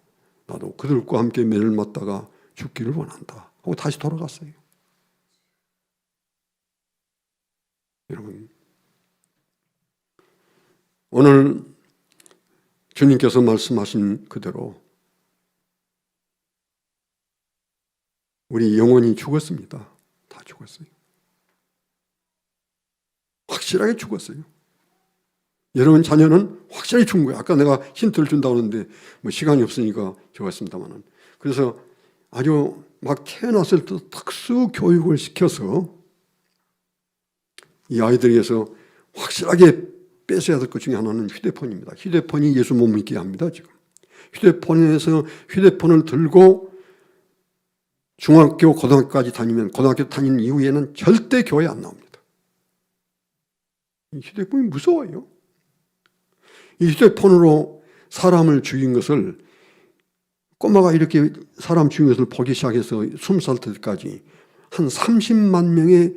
나도 그들과 함께 매를 맞다가 죽기를 원한다 하고 다시 돌아갔어요. 여러분, 오늘 주님께서 말씀하신 그대로 우리 영혼이 죽었습니다. 다 죽었어요. 확실하게 죽었어요. 여러분 자녀는 확실히 죽은 거예요. 아까 내가 힌트를 준다고 하는데 시간이 없으니까 적었습니다만은. 그래서 아주 막 태어났을 때 특수 교육을 시켜서 이 아이들에게서 확실하게 뺏어야 될 것 중에 하나는 휴대폰입니다. 휴대폰이 예수 못 믿게 합니다. 지금 휴대폰에서 휴대폰을 들고 중학교, 고등학교까지 다니면 고등학교 다니는 이후에는 절대 교회 안 나옵니다. 이 휴대폰이 무서워요. 이 휴대폰으로 사람을 죽인 것을 꼬마가 이렇게 사람 죽인 것을 보기 시작해서 20살 때까지 한 30만 명의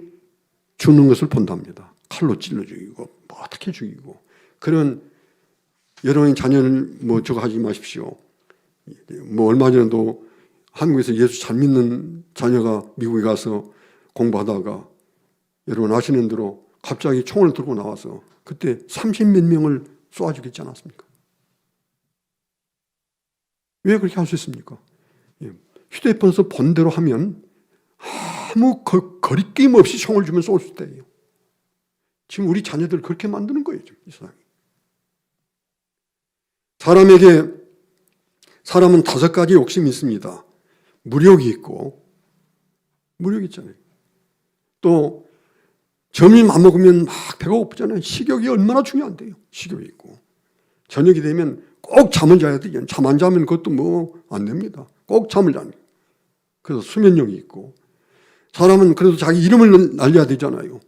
죽는 것을 본답니다. 칼로 찔러 죽이고 어떻게 죽이고. 그런 여러분의 자녀를 저거 하지 마십시오. 얼마 전에도 한국에서 예수 잘 믿는 자녀가 미국에 가서 공부하다가 여러분 아시는 대로 갑자기 총을 들고 나와서 그때 30몇 명을 쏘아 죽였지 않았습니까? 왜 그렇게 할 수 있습니까? 휴대폰에서 본 대로 하면 아무 거리낌 없이 총을 주면 쏠 수 있대요. 지금 우리 자녀들 그렇게 만드는 거예요, 지금 이 세상이. 사람은 5가지 욕심이 있습니다. 무력이 있고, 무력 있잖아요. 또 점심 안 먹으면 막 배가 고프잖아요. 식욕이 얼마나 중요한데요. 식욕이 있고, 저녁이 되면 꼭 잠을 자야 돼요. 잠 안 자면 그것도 뭐 안 됩니다. 꼭 잠을 자는. 그래서 수면력이 있고, 사람은 그래도 자기 이름을 날려야 되잖아요.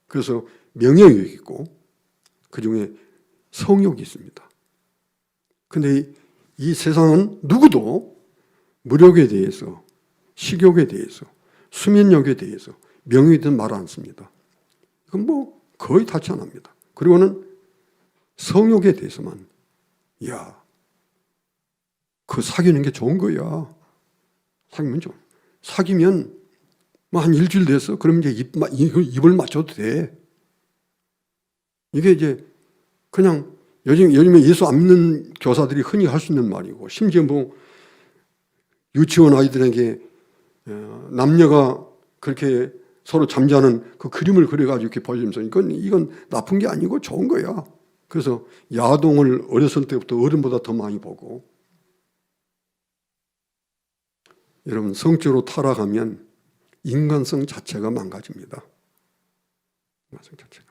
그래서 명예욕이 있고, 그 중에 성욕이 있습니다. 근데 이 세상은 누구도 무력에 대해서, 식욕에 대해서, 수면력에 대해서, 명예에 대해서 말 안 씁니다. 이건 뭐 거의 타치 안 합니다. 그리고는 성욕에 대해서만, 야, 그 사귀는 게 좋은 거야. 사귀면 좋아. 사귀면 뭐 한 일주일 돼서 그러면 이제 입을 맞춰도 돼. 이게 이제 그냥 요즘에 예수 안 믿는 교사들이 흔히 할 수 있는 말이고, 심지어 뭐 유치원 아이들에게 남녀가 그렇게 서로 잠자는 그 그림을 그려가지고 이렇게 보여주면서 이건 나쁜 게 아니고 좋은 거야. 그래서 야동을 어렸을 때부터 어른보다 더 많이 보고, 여러분 성적으로 타락하면 인간성 자체가 망가집니다. 인간성 자체가.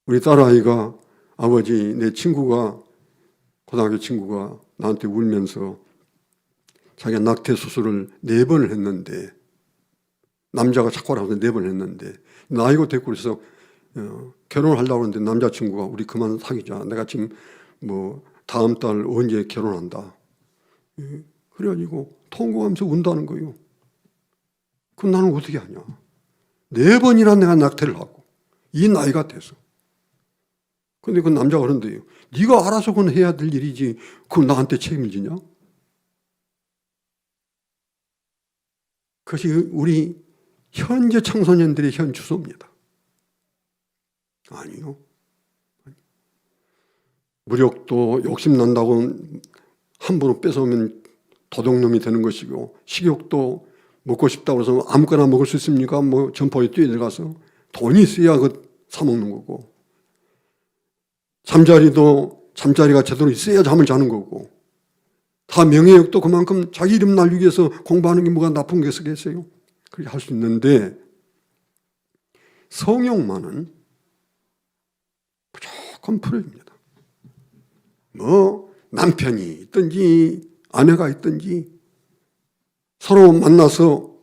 우리 딸아이가 아버지, 내 친구가, 고등학교 친구가 나한테 울면서 자기가 낙태 수술을 4번을 했는데, 남자가 착과를 해서 4번을 했는데, 나이가 됐고 그래서 결혼을 하려고 하는데 남자친구가 우리 그만 사귀자. 내가 지금 뭐 다음 달 언제 결혼한다. 그래가지고 통곡하면서 운다는 거예요. 그럼 나는 어떻게 하냐. 4번이나 내가 낙태를 하고 이 나이가 돼서. 근데 그 남자가 그런데요. 네가 알아서 그건 해야 될 일이지 그건 나한테 책임을 지냐? 그것이 우리 현재 청소년들의 현 주소입니다. 아니요. 무력도 욕심난다고 함부로 뺏어오면 도둑놈이 되는 것이고, 식욕도 먹고 싶다고 해서 아무거나 먹을 수 있습니까? 뭐 점포에 뛰어들어가서 돈이 있어야 사 먹는 거고, 잠자리가 제대로 있어야 잠을 자는 거고, 다 명예욕도 그만큼 자기 이름 날리기 위해서 공부하는 게 뭐가 나쁜 게 있겠어요? 그렇게 할 수 있는데, 성욕만은 무조건 풀어집니다. 뭐 남편이 있든지 아내가 있든지 서로 만나서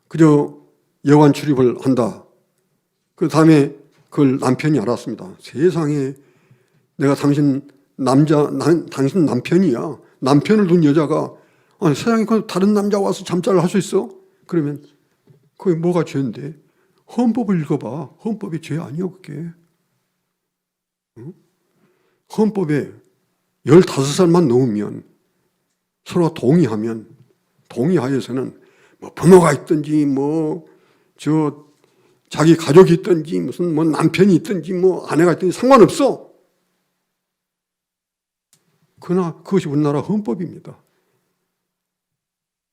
그저 여관 출입을 한다. 그 다음에 그걸 남편이 알았습니다. 세상에 내가 당신 남편이야. 남편을 둔 여자가 아니, 세상에 다른 남자가 와서 잠자를 할 수 있어? 그러면 그게 뭐가 죄인데? 헌법을 읽어봐. 헌법이 죄 아니야 그게. 응? 헌법에 15살만 넘으면 서로가 동의하여서는 뭐 부모가 있든지 자기 가족이 있든지 무슨 뭐 남편이 있든지 뭐 아내가 있든지 상관없어. 그러나 그것이 우리나라 헌법입니다.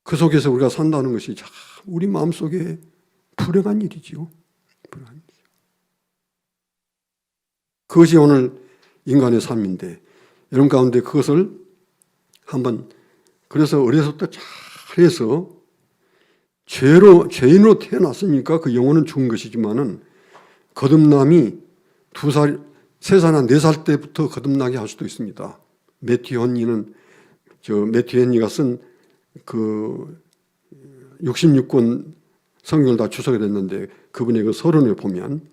그 속에서 우리가 산다는 것이 참 우리 마음속에 불행한 일이지요. 불행한 일이죠. 그것이 오늘 인간의 삶인데, 여러분 가운데 그것을 한번, 그래서 어려서부터 잘해서 죄인으로 태어났으니까 그 영혼은 죽은 것이지만은 거듭남이 2살, 3살이나 4살 때부터 거듭나게 할 수도 있습니다. 매튜 헨리가 쓴 그 66권 성경을 다 추석을 했는데 그분의 그 서론을 보면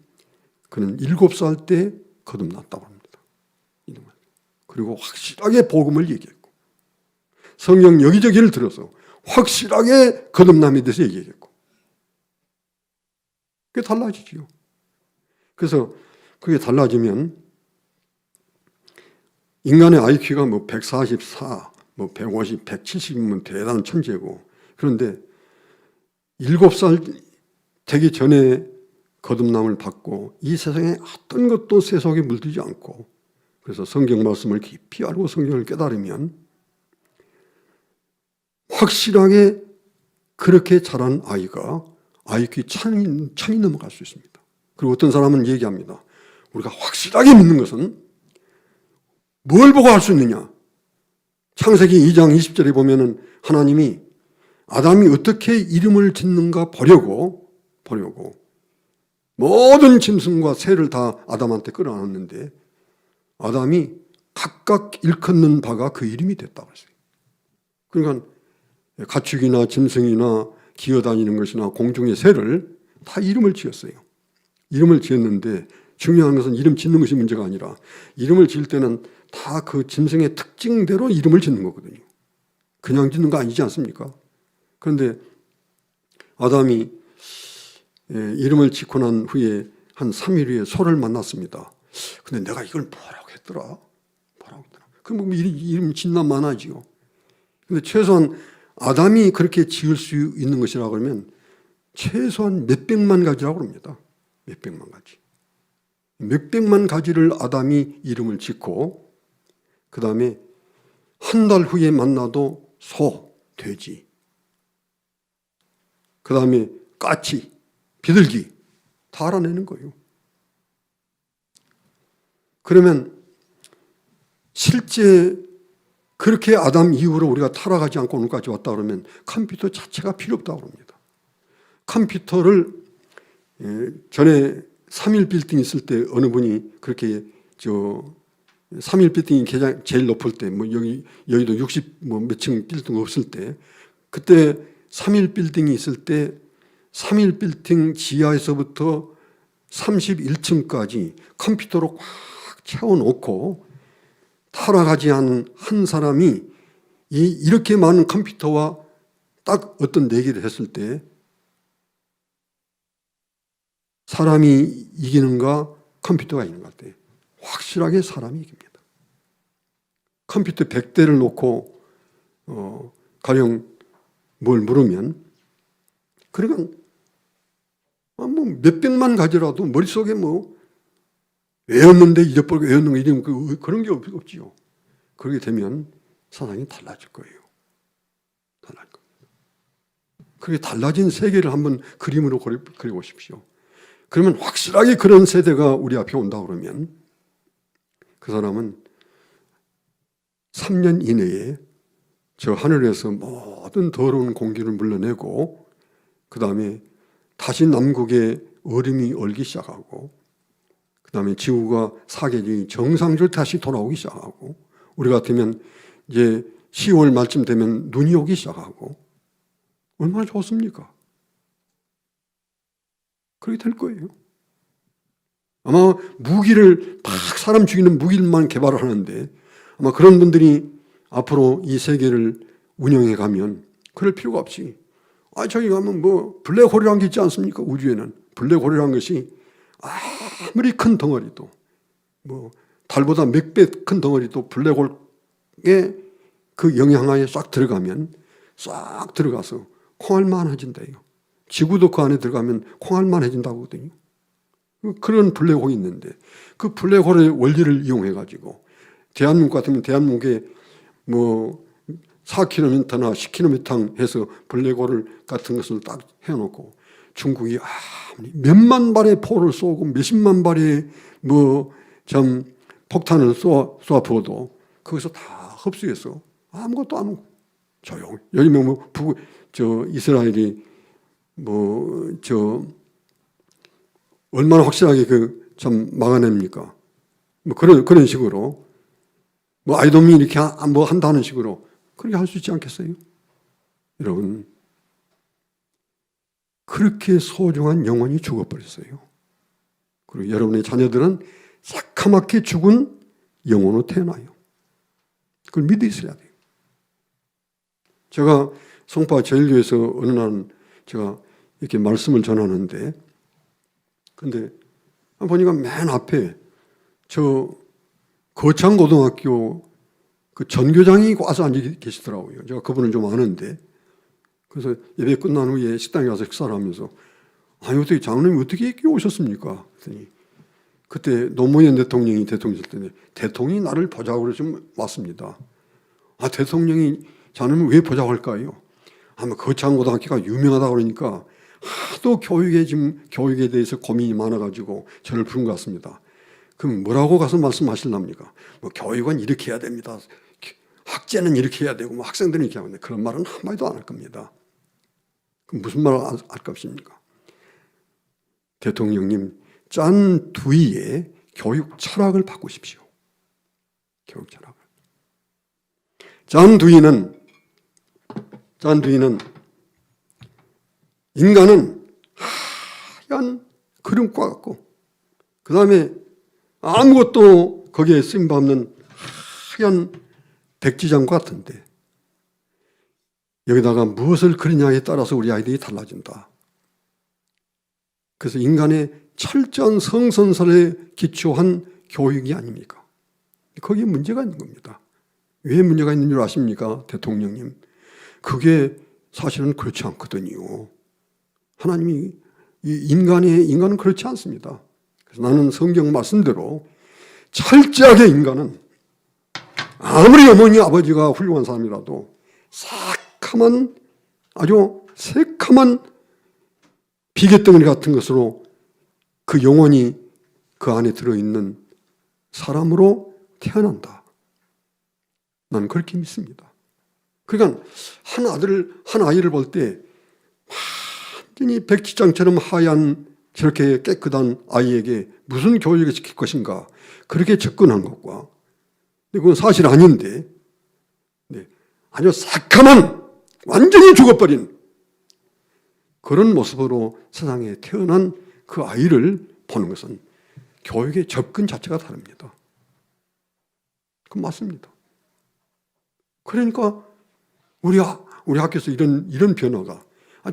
그는 7살 때 거듭났다고 합니다. 그리고 확실하게 복음을 얘기했고, 성경 여기저기를 들어서 확실하게 거듭남에 대해서 얘기했고, 그게 달라지죠. 그래서 그게 달라지면 인간의 IQ가 뭐 144, 뭐 150, 170이면 대단한 천재고, 그런데 7살 되기 전에 거듭남을 받고 이 세상에 어떤 것도 세 속에 물들지 않고, 그래서 성경 말씀을 깊이 알고 성경을 깨달으면 확실하게 그렇게 자란 아이가 IQ 1000이 넘어갈 수 있습니다. 그리고 어떤 사람은 얘기합니다. 우리가 확실하게 믿는 것은 뭘 보고 할 수 있느냐? 창세기 2장 20절에 보면은 하나님이 아담이 어떻게 이름을 짓는가 보려고 모든 짐승과 새를 다 아담한테 끌어안았는데 아담이 각각 일컫는 바가 그 이름이 됐다고 했어요. 그러니까 가축이나 짐승이나 기어다니는 것이나 공중의 새를 다 이름을 지었어요. 이름을 지었는데 중요한 것은 이름 짓는 것이 문제가 아니라 이름을 지을 때는 다 그 짐승의 특징대로 이름을 짓는 거거든요. 그냥 짓는 거 아니지 않습니까? 그런데 아담이 이름을 짓고 난 후에 한 3일 후에 소를 만났습니다. 근데 내가 이걸 뭐라고 했더라? 그럼 이름 짓나 마나지요. 근데 최소한 아담이 그렇게 지을 수 있는 것이라 그러면 최소한 몇백만 가지라고 합니다. 몇백만 가지. 몇백만 가지를 아담이 이름을 짓고 그 다음에 한 달 후에 만나도 소, 돼지, 그 다음에 까치, 비둘기 다 알아내는 거예요. 그러면 실제 그렇게 아담 이후로 우리가 타락하지 않고 오늘까지 왔다 그러면 컴퓨터 자체가 필요 없다고 합니다. 컴퓨터를 전에 3일 빌딩 있을 때 어느 분이 그렇게 3일 빌딩이 제일 높을 때 뭐 여의도 60 뭐 몇 층 빌딩 없을 때 그때 3일 빌딩이 있을 때 3일 빌딩 지하에서부터 31층까지 컴퓨터로 꽉 채워놓고 타락하지 않은 한 사람이 이렇게 많은 컴퓨터와 딱 어떤 내기를 했을 때 사람이 이기는가 컴퓨터가 이기는가 때 확실하게 사람이 이깁니다. 컴퓨터 100대를 놓고 가령 뭘 물으면 그러니까 뭐 몇백만 가지라도 머릿속에 뭐 외웠는데 잊어버리고 외웠는 거 이름 그런 게 없지요. 그렇게 되면 세상이 달라질 거예요. 달라질 겁니다. 그렇게 달라진 세계를 한번 그림으로 그려보십시오. 그러면 확실하게 그런 세대가 우리 앞에 온다 그러면 그 사람은 3년 이내에 저 하늘에서 모든 더러운 공기를 물러내고 그 다음에 다시 남극에 얼음이 얼기 시작하고 그 다음에 지구가 사계절이 정상적으로 다시 돌아오기 시작하고 우리 같으면 이제 10월 말쯤 되면 눈이 오기 시작하고 얼마나 좋습니까? 그렇게 될 거예요. 아마 무기를 막 사람 죽이는 무기만 개발을 하는데 아마 그런 분들이 앞으로 이 세계를 운영해 가면 그럴 필요가 없이 저기 가면 뭐 블랙홀이라는 게 있지 않습니까? 우주에는 블랙홀이라는 것이 아무리 큰 덩어리도 뭐 달보다 몇 배 큰 덩어리도 블랙홀의 그 영향하에 싹 들어가면 싹 들어가서 콩알만해진대요. 지구도 그 안에 들어가면 콩알만해진다고 하거든요. 그런 블랙홀이 있는데 그 블랙홀의 원리를 이용해 가지고 대한민국 같으면 대한민국에 뭐 4km나 10km 해서 블랙홀 같은 것을 딱 해놓고 중국이 몇만 발의 포를 쏘고 몇십만 발의 좀 폭탄을 쏘아 부어도 거기서 다 흡수해서 아무것도 안 하고 조용. 요즘에 이스라엘이 얼마나 확실하게 참 막아냅니까? 그런 식으로 아이돔이 이렇게 한다는 식으로 그렇게 할 수 있지 않겠어요? 여러분, 그렇게 소중한 영혼이 죽어버렸어요. 그리고 여러분의 자녀들은 새카맣게 죽은 영혼으로 태어나요. 그걸 믿으셔야 돼요. 제가 송파 제일교회에서 어느 날 제가 이렇게 말씀을 전하는데 근데 보니까 맨 앞에 저 거창고등학교 그 전교장이 와서 앉아 계시더라고요. 제가 그분을 좀 아는데 그래서 예배 끝난 후에 식당에 가서 식사를 하면서 아니 어떻게 장로님 어떻게 여기 오셨습니까? 그랬더니 그때 노무현 대통령이 대통령 때문에 대통령이 나를 보자고 그래서 좀 왔습니다. 아 대통령이 장로님 왜 보자고 할까요? 아마 거창고등학교가 유명하다 그러니까 하도 교육에 대해서 고민이 많아가지고 저를 부른 것 같습니다. 그럼 뭐라고 가서 말씀하실랍니까? 뭐 교육은 이렇게 해야 됩니다. 학제는 이렇게 해야 되고 뭐 학생들은 이렇게 하는데 그런 말은 한마디도 안 할 겁니다. 그럼 무슨 말을 할 것입니까? 대통령님 짠 두이에 교육 철학을 바꾸십시오. 교육 철학을. 짠 두이는 인간은 하얀 그림과 같고 그 다음에 아무것도 거기에 쓰임바 없는 하얀 백지장과 같은데 여기다가 무엇을 그리냐에 따라서 우리 아이들이 달라진다. 그래서 인간의 철저한 성선설에 기초한 교육이 아닙니까? 거기에 문제가 있는 겁니다. 왜 문제가 있는 줄 아십니까? 대통령님. 그게 사실은 그렇지 않거든요. 하나님이 인간은 그렇지 않습니다. 그래서 나는 성경 말씀대로 철저하게 인간은 아무리 어머니 아버지가 훌륭한 사람이라도 아주 새카만 비계덩어리 같은 것으로 그 영혼이 그 안에 들어있는 사람으로 태어난다. 나는 그렇게 믿습니다. 그러니까 한 아이를 볼 때 완전히 백지장처럼 하얀 저렇게 깨끗한 아이에게 무슨 교육을 시킬 것인가 그렇게 접근한 것과 그건 사실 아닌데 아주 새카만 완전히 죽어버린 그런 모습으로 세상에 태어난 그 아이를 보는 것은 교육의 접근 자체가 다릅니다. 그건 맞습니다. 그러니까 우리 학교에서 이런 변화가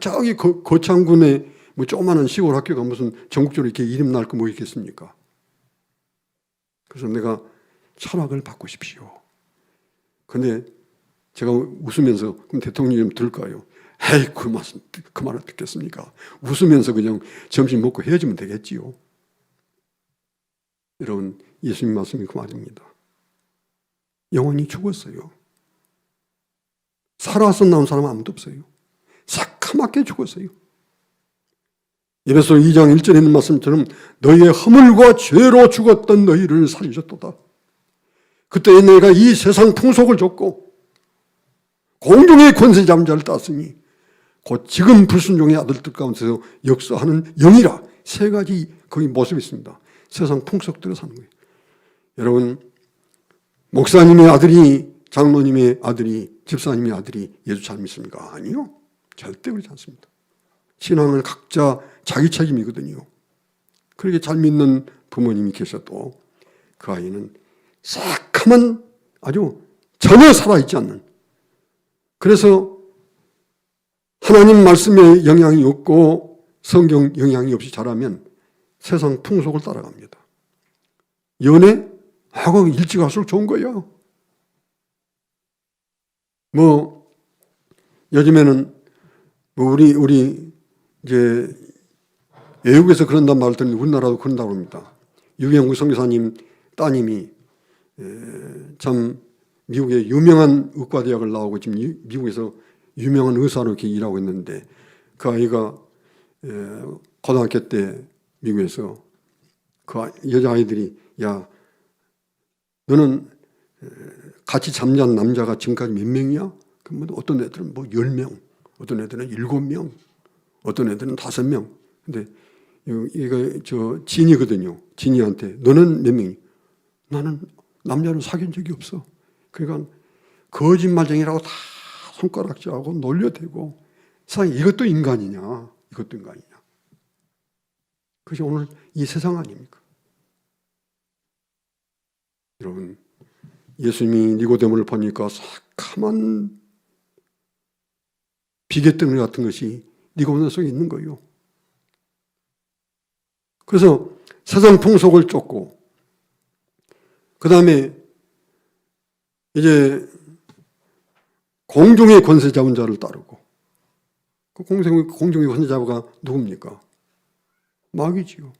저기 거창군에 뭐 조그마한 시골 학교가 무슨 전국적으로 이렇게 이름 날 거 뭐 있겠습니까? 그래서 내가 철학을 바꾸십시오. 근데 제가 웃으면서 그럼 대통령이 좀 들을까요? 에이 그 말을 듣겠습니까? 웃으면서 그냥 점심 먹고 헤어지면 되겠지요. 여러분 예수님 말씀이 그 말입니다. 영혼이 죽었어요. 살아서 나온 사람 아무도 없어요. 새카맣게 죽었어요. 에베소 2장 1절에 있는 말씀처럼 너희의 허물과 죄로 죽었던 너희를 살리셨도다. 그때 내가 이 세상 풍속을 줬고 공중의 권세 잡은 자를 땄으니 곧 지금 불순종의 아들들 가운데서 역사하는 영이라. 세 가지 거기 모습이 있습니다. 세상 풍속대로 사는 거예요. 여러분 목사님의 아들이 장로님의 아들이 집사님의 아들이 예수 잘 믿습니까? 아니요. 절대 그렇지 않습니다. 신앙은 각자 자기 책임이거든요. 그렇게 잘 믿는 부모님이 계셔도 그 아이는 새카만 아주 전혀 살아있지 않는 그래서 하나님 말씀에 영향이 없고 성경 영향이 없이 자라면 세상 풍속을 따라갑니다. 연애? 하고 일찍 갈수록 좋은 거예요. 뭐 요즘에는 뭐 우리 이제 외국에서 그런단 말을 듣는데 우리나라도 그런다고 합니다. 유경구 선교사님 따님이 참 미국의 유명한 의과대학을 나오고 지금 미국에서 유명한 의사로 이렇게 일하고 있는데 그 아이가 고등학교 때 미국에서 그 여자아이들이 야 너는 같이 잠자는 남자가 지금까지 몇 명이야? 그러면 어떤 애들은 뭐 10명, 어떤 애들은 7명, 어떤 애들은 5명. 근데 이거 저 진이거든요. 진이한테 너는 몇 명이? 나는 남자를 사귄 적이 없어. 그러니까 거짓말쟁이라고 다 손가락질하고 놀려대고 세상에 이것도 인간이냐? 이것도 인간이냐? 그것이 오늘 이 세상 아닙니까? 여러분 예수님이 니고데모를 보니까 새카만 비계덩어리 같은 것이 니고데모 속에 있는 거예요. 그래서 세상 풍속을 쫓고 그 다음에 이제 공중의 권세 잡은 자를 따르고 그 공중의 권세 잡아가 누굽니까? 마귀지요.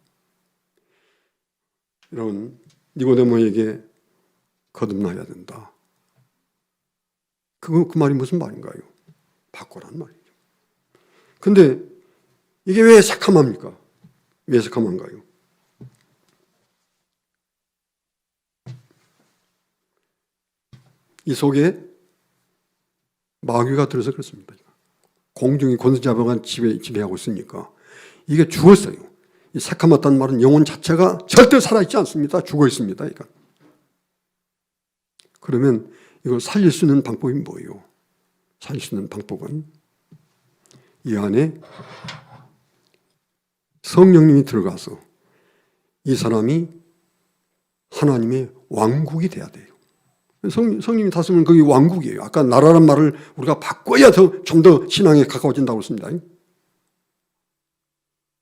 여러분, 니고데모에게 거듭나야 된다. 그 말이 무슨 말인가요? 바꾸란 말이죠. 근데 이게 왜 새카맣니까? 왜 새카만가요? 이 속에 마귀가 들어서 그렇습니다. 공중이 권세자병한 지배하고 있으니까 이게 죽었어요. 이 새카맣다는 말은 영혼 자체가 절대 살아있지 않습니다. 죽어 있습니다. 이거. 그러면 이걸 살릴 수 있는 방법이 뭐예요? 살릴 수 있는 방법은 이 안에 성령님이 들어가서 이 사람이 하나님의 왕국이 돼야 돼요. 성령님이 다스리면 그게 왕국이에요. 아까 나라란 말을 우리가 바꿔야 좀 더 신앙에 가까워진다고 했습니다.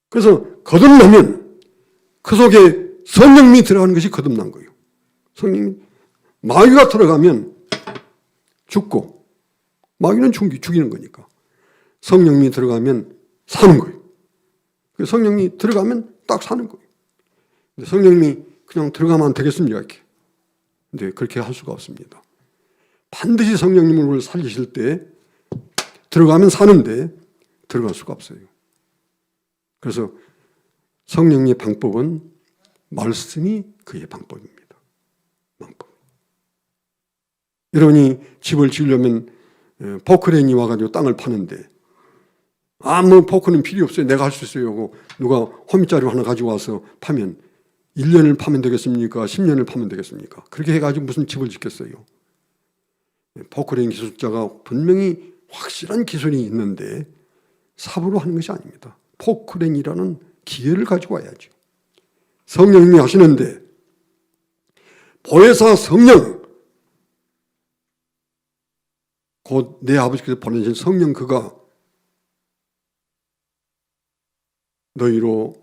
그래서 거듭나면 그 속에 성령님이 들어가는 것이 거듭난 거예요. 성령님이 마귀가 들어가면 죽고 마귀는 죽이는 거니까 성령님이 들어가면 사는 거예요. 성령님이 들어가면 딱 사는 거예요. 근데 성령님이 그냥 들어가면 안 되겠습니까? 이렇게. 근데 그렇게 할 수가 없습니다. 반드시 성령님을 우리를 살리실 때 들어가면 사는데 들어갈 수가 없어요. 그래서 성령의 방법은 말씀이 그의 방법입니다. 방법. 여러분이 집을 지으려면 포크레인이 와가지고 땅을 파는데 뭐 포크는 필요 없어요. 내가 할 수 있어요. 하고 누가 호미자루 하나 가지고 와서 파면 1년을 파면 되겠습니까? 10년을 파면 되겠습니까? 그렇게 해가지고 무슨 집을 짓겠어요? 포크레인 기술자가 분명히 확실한 기술이 있는데 삽으로 하는 것이 아닙니다. 포크레인이라는 기계를 가지고 와야죠. 성령님이 하시는데 보혜사 성령, 곧 내 아버지께서 보내신 성령 그가 너희로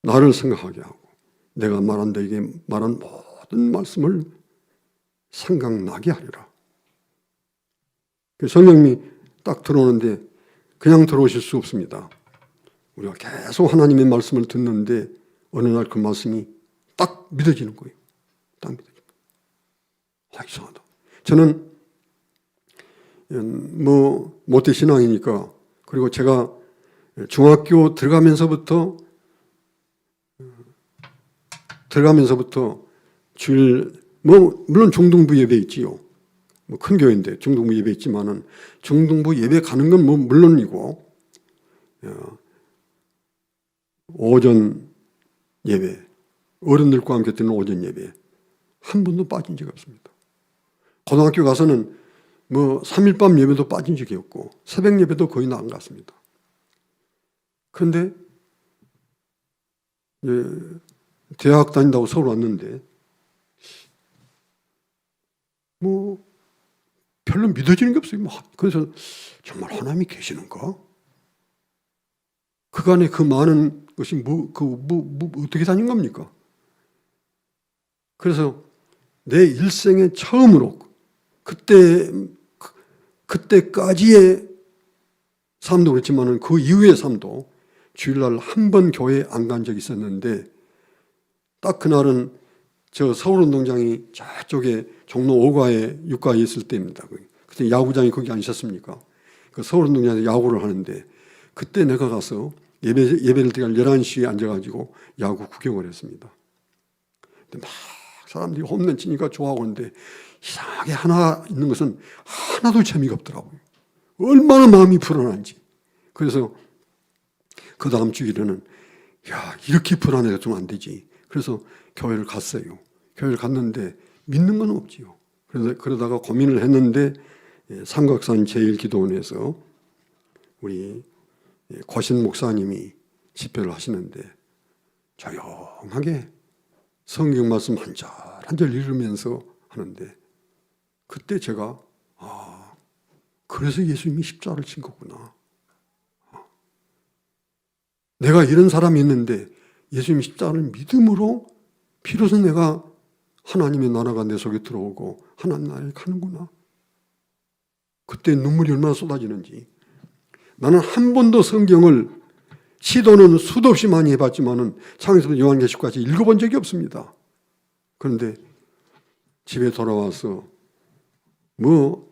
나를 생각하게 하고 내가 말한 너에게 말한 모든 말씀을 생각나게 하리라. 성령님이 딱 들어오는데 그냥 들어오실 수 없습니다. 우리가 계속 하나님의 말씀을 듣는데 어느 날 그 말씀이 딱 믿어지는 거예요. 딱 믿어지는 거예요. 이상하다. 저는 모태신앙이니까 그리고 제가 중학교 들어가면서부터 주일 물론 중등부 예배 있지요. 큰 교회인데 중등부 예배 있지만은 중등부 예배 가는 건 물론이고 오전 예배 어른들과 함께 드는 오전 예배 한 번도 빠진 적이 없습니다. 고등학교 가서는 3일 밤 예배도 빠진 적이 없고 새벽 예배도 거의 안 갔습니다. 그런데 대학 다닌다고 서울 왔는데 별로 믿어지는 게 없어요. 그래서 정말 하나님이 계시는가? 그간에 그 많은 것이 어떻게 다닌 겁니까? 그래서 내 일생에 처음으로 그때까지의 삶도 그렇지만은 그 이후의 삶도 주일날 한 번 교회에 안 간 적이 있었는데 딱 그날은 저 서울운동장이 저쪽에 종로 5가에 6가에 있을 때입니다. 그때 야구장이 거기 안 있었습니까? 그 서울운동장에서 야구를 하는데 그때 내가 가서 예배를 드릴 11시에 앉아가지고 야구 구경을 했습니다. 근데 막 사람들이 홈런 치니까 좋아하고 있는데 이상하게 하나 있는 것은 하나도 재미가 없더라고요. 얼마나 마음이 불안한지. 그래서 그 다음 주일에는 이렇게 불안해가 좀 안 되지. 그래서 교회를 갔어요. 교회를 갔는데 믿는 건 없지요. 그러다가 고민을 했는데 삼각산 제1기도원에서 우리 고신 목사님이 집회를 하시는데 조용하게 성경 말씀 한 절 한 절 읽으면서 하는데 그때 제가 그래서 예수님이 십자가를 진 거구나. 내가 이런 사람이 있는데 예수님 십자가를 믿음으로 비로소 내가 하나님의 나라가 내 속에 들어오고 하나님 나라에 가는구나. 그때 눈물이 얼마나 쏟아지는지. 나는 한 번도 성경을 시도는 수도 없이 많이 해봤지만은 창에서부터 요한계시록까지 읽어본 적이 없습니다. 그런데 집에 돌아와서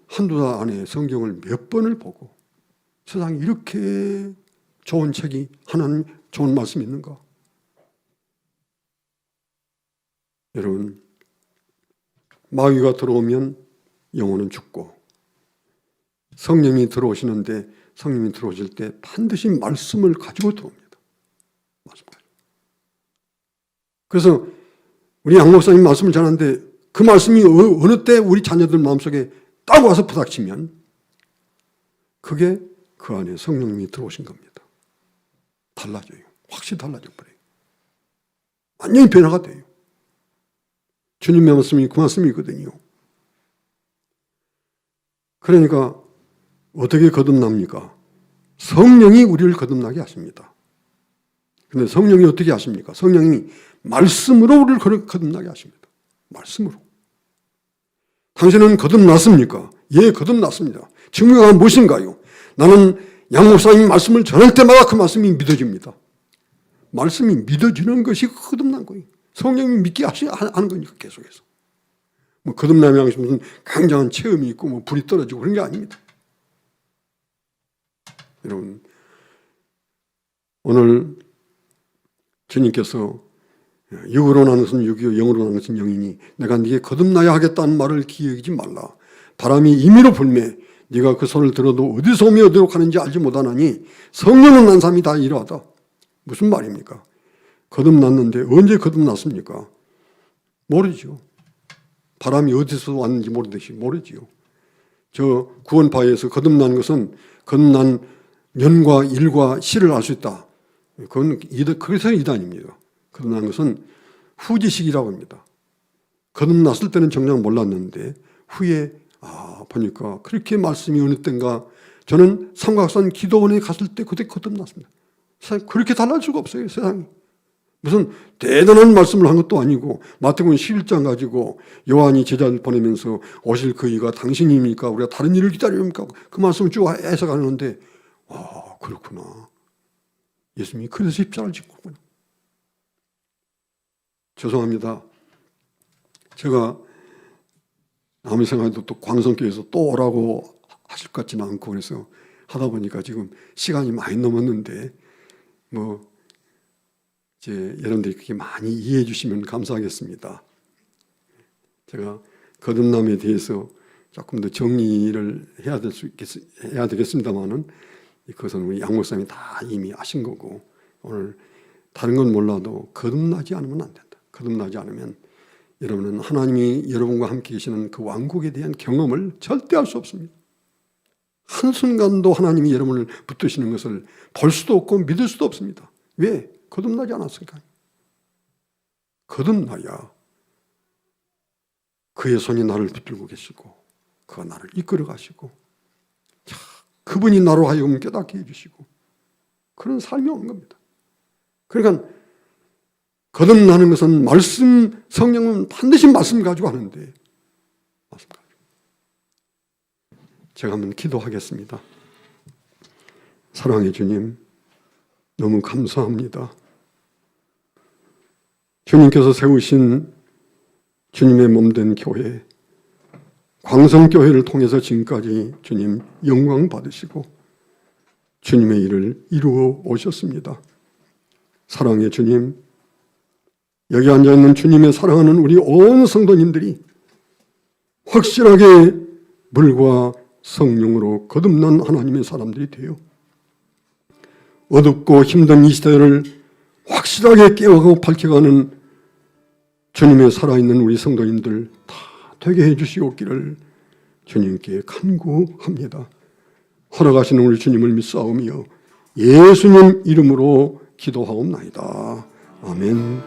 한두 달 안에 성경을 몇 번을 보고 세상에 이렇게 좋은 책이 하나님 좋은 말씀이 있는가? 여러분, 마귀가 들어오면 영혼은 죽고 성령이 들어오시는데 성령이 들어오실 때 반드시 말씀을 가지고 들어옵니다. 말씀 가지고. 그래서 우리 양 목사님 말씀을 전하는데 그 말씀이 어느 때 우리 자녀들 마음속에 딱 와서 부닥치면 그게 그 안에 성령님이 들어오신 겁니다. 달라져요. 확실히 달라져 버려요. 완전히 변화가 돼요. 주님의 말씀이 그 말씀이거든요. 그러니까 어떻게 거듭납니까? 성령이 우리를 거듭나게 하십니다. 근데 성령이 어떻게 하십니까? 성령이 말씀으로 우리를 거듭나게 하십니다. 말씀으로. 당신은 거듭났습니까? 예, 거듭났습니다. 증거가 무엇인가요? 나는 양 목사님 말씀을 전할 때마다 그 말씀이 믿어집니다. 말씀이 믿어지는 것이 거듭난 거예요. 성령이 믿게 하는 거니까 계속해서. 거듭남이 무슨 굉장한 체험이 있고 불이 떨어지고 그런 게 아닙니다. 여러분, 오늘 주님께서 육으로 나는 것은 육이요 영으로 나는 것은 영이니 내가 네게 거듭나야 하겠다는 말을 기억하지 말라. 바람이 임의로 불매 네가 그 소리를 들어도 어디서 오며 어디로 가는지 알지 못하나니 성령은 난 사람이 다 이러하다. 무슨 말입니까? 거듭났는데 언제 거듭났습니까? 모르죠. 바람이 어디서 왔는지 모르듯이 모르지요. 저 구원파에서 거듭난 것은 거듭난 년과 일과 시를 알 수 있다. 그건 그래서 이단입니다. 거듭난 것은 후지식이라고 합니다. 거듭났을 때는 정작 몰랐는데 후에 보니까 그렇게 말씀이 어느 때인가 저는 삼각산 기도원에 갔을 때 그때 거듭났습니다. 세상에 그렇게 달라질 수가 없어요. 세상이. 무슨 대단한 말씀을 한 것도 아니고 마태복음 11장 가지고 요한이 제자를 보내면서 오실 그 이가 당신입니까? 우리가 다른 일을 기다립니까? 그 말씀을 쭉 해석하는데 그렇구나. 예수님이 그래서 십자가를 짓고구나. 죄송합니다. 제가 아무리 생각해도 또 광성교회에서 또 오라고 하실 것 같지는 않고 그래서 하다 보니까 지금 시간이 많이 넘었는데 이제 여러분들이 그렇게 많이 이해해 주시면 감사하겠습니다. 제가 거듭남에 대해서 조금 더 정리를 해야 되겠습니다만은 그것은 우리 양 목사님이 다 이미 아신 거고 오늘 다른 건 몰라도 거듭나지 않으면 안 된다. 거듭나지 않으면 여러분은 하나님이 여러분과 함께 계시는 그 왕국에 대한 경험을 절대 할 수 없습니다. 한순간도 하나님이 여러분을 붙드시는 것을 볼 수도 없고 믿을 수도 없습니다. 왜? 거듭나지 않았을까요? 거듭나야 그의 손이 나를 붙들고 계시고 그가 나를 이끌어 가시고 그분이 나로 하여금 깨닫게 해주시고 그런 삶이 오는 겁니다. 그러니까 거듭나는 것은 말씀, 성령은 반드시 말씀 가지고 하는데 말씀 가지고. 제가 한번 기도하겠습니다. 사랑의 주님, 너무 감사합니다. 주님께서 세우신 주님의 몸된 교회, 광성교회를 통해서 지금까지 주님 영광 받으시고 주님의 일을 이루어 오셨습니다. 사랑의 주님, 여기 앉아있는 주님의 사랑하는 우리 온 성도님들이 확실하게 물과 성령으로 거듭난 하나님의 사람들이 되어 어둡고 힘든 이 시대를 확실하게 깨어가고 밝혀가는 주님의 살아있는 우리 성도님들 다 되게 해주시옵기를 주님께 간구합니다. 허락하시는 우리 주님을 믿사오며 예수님 이름으로 기도하옵나이다. 아멘.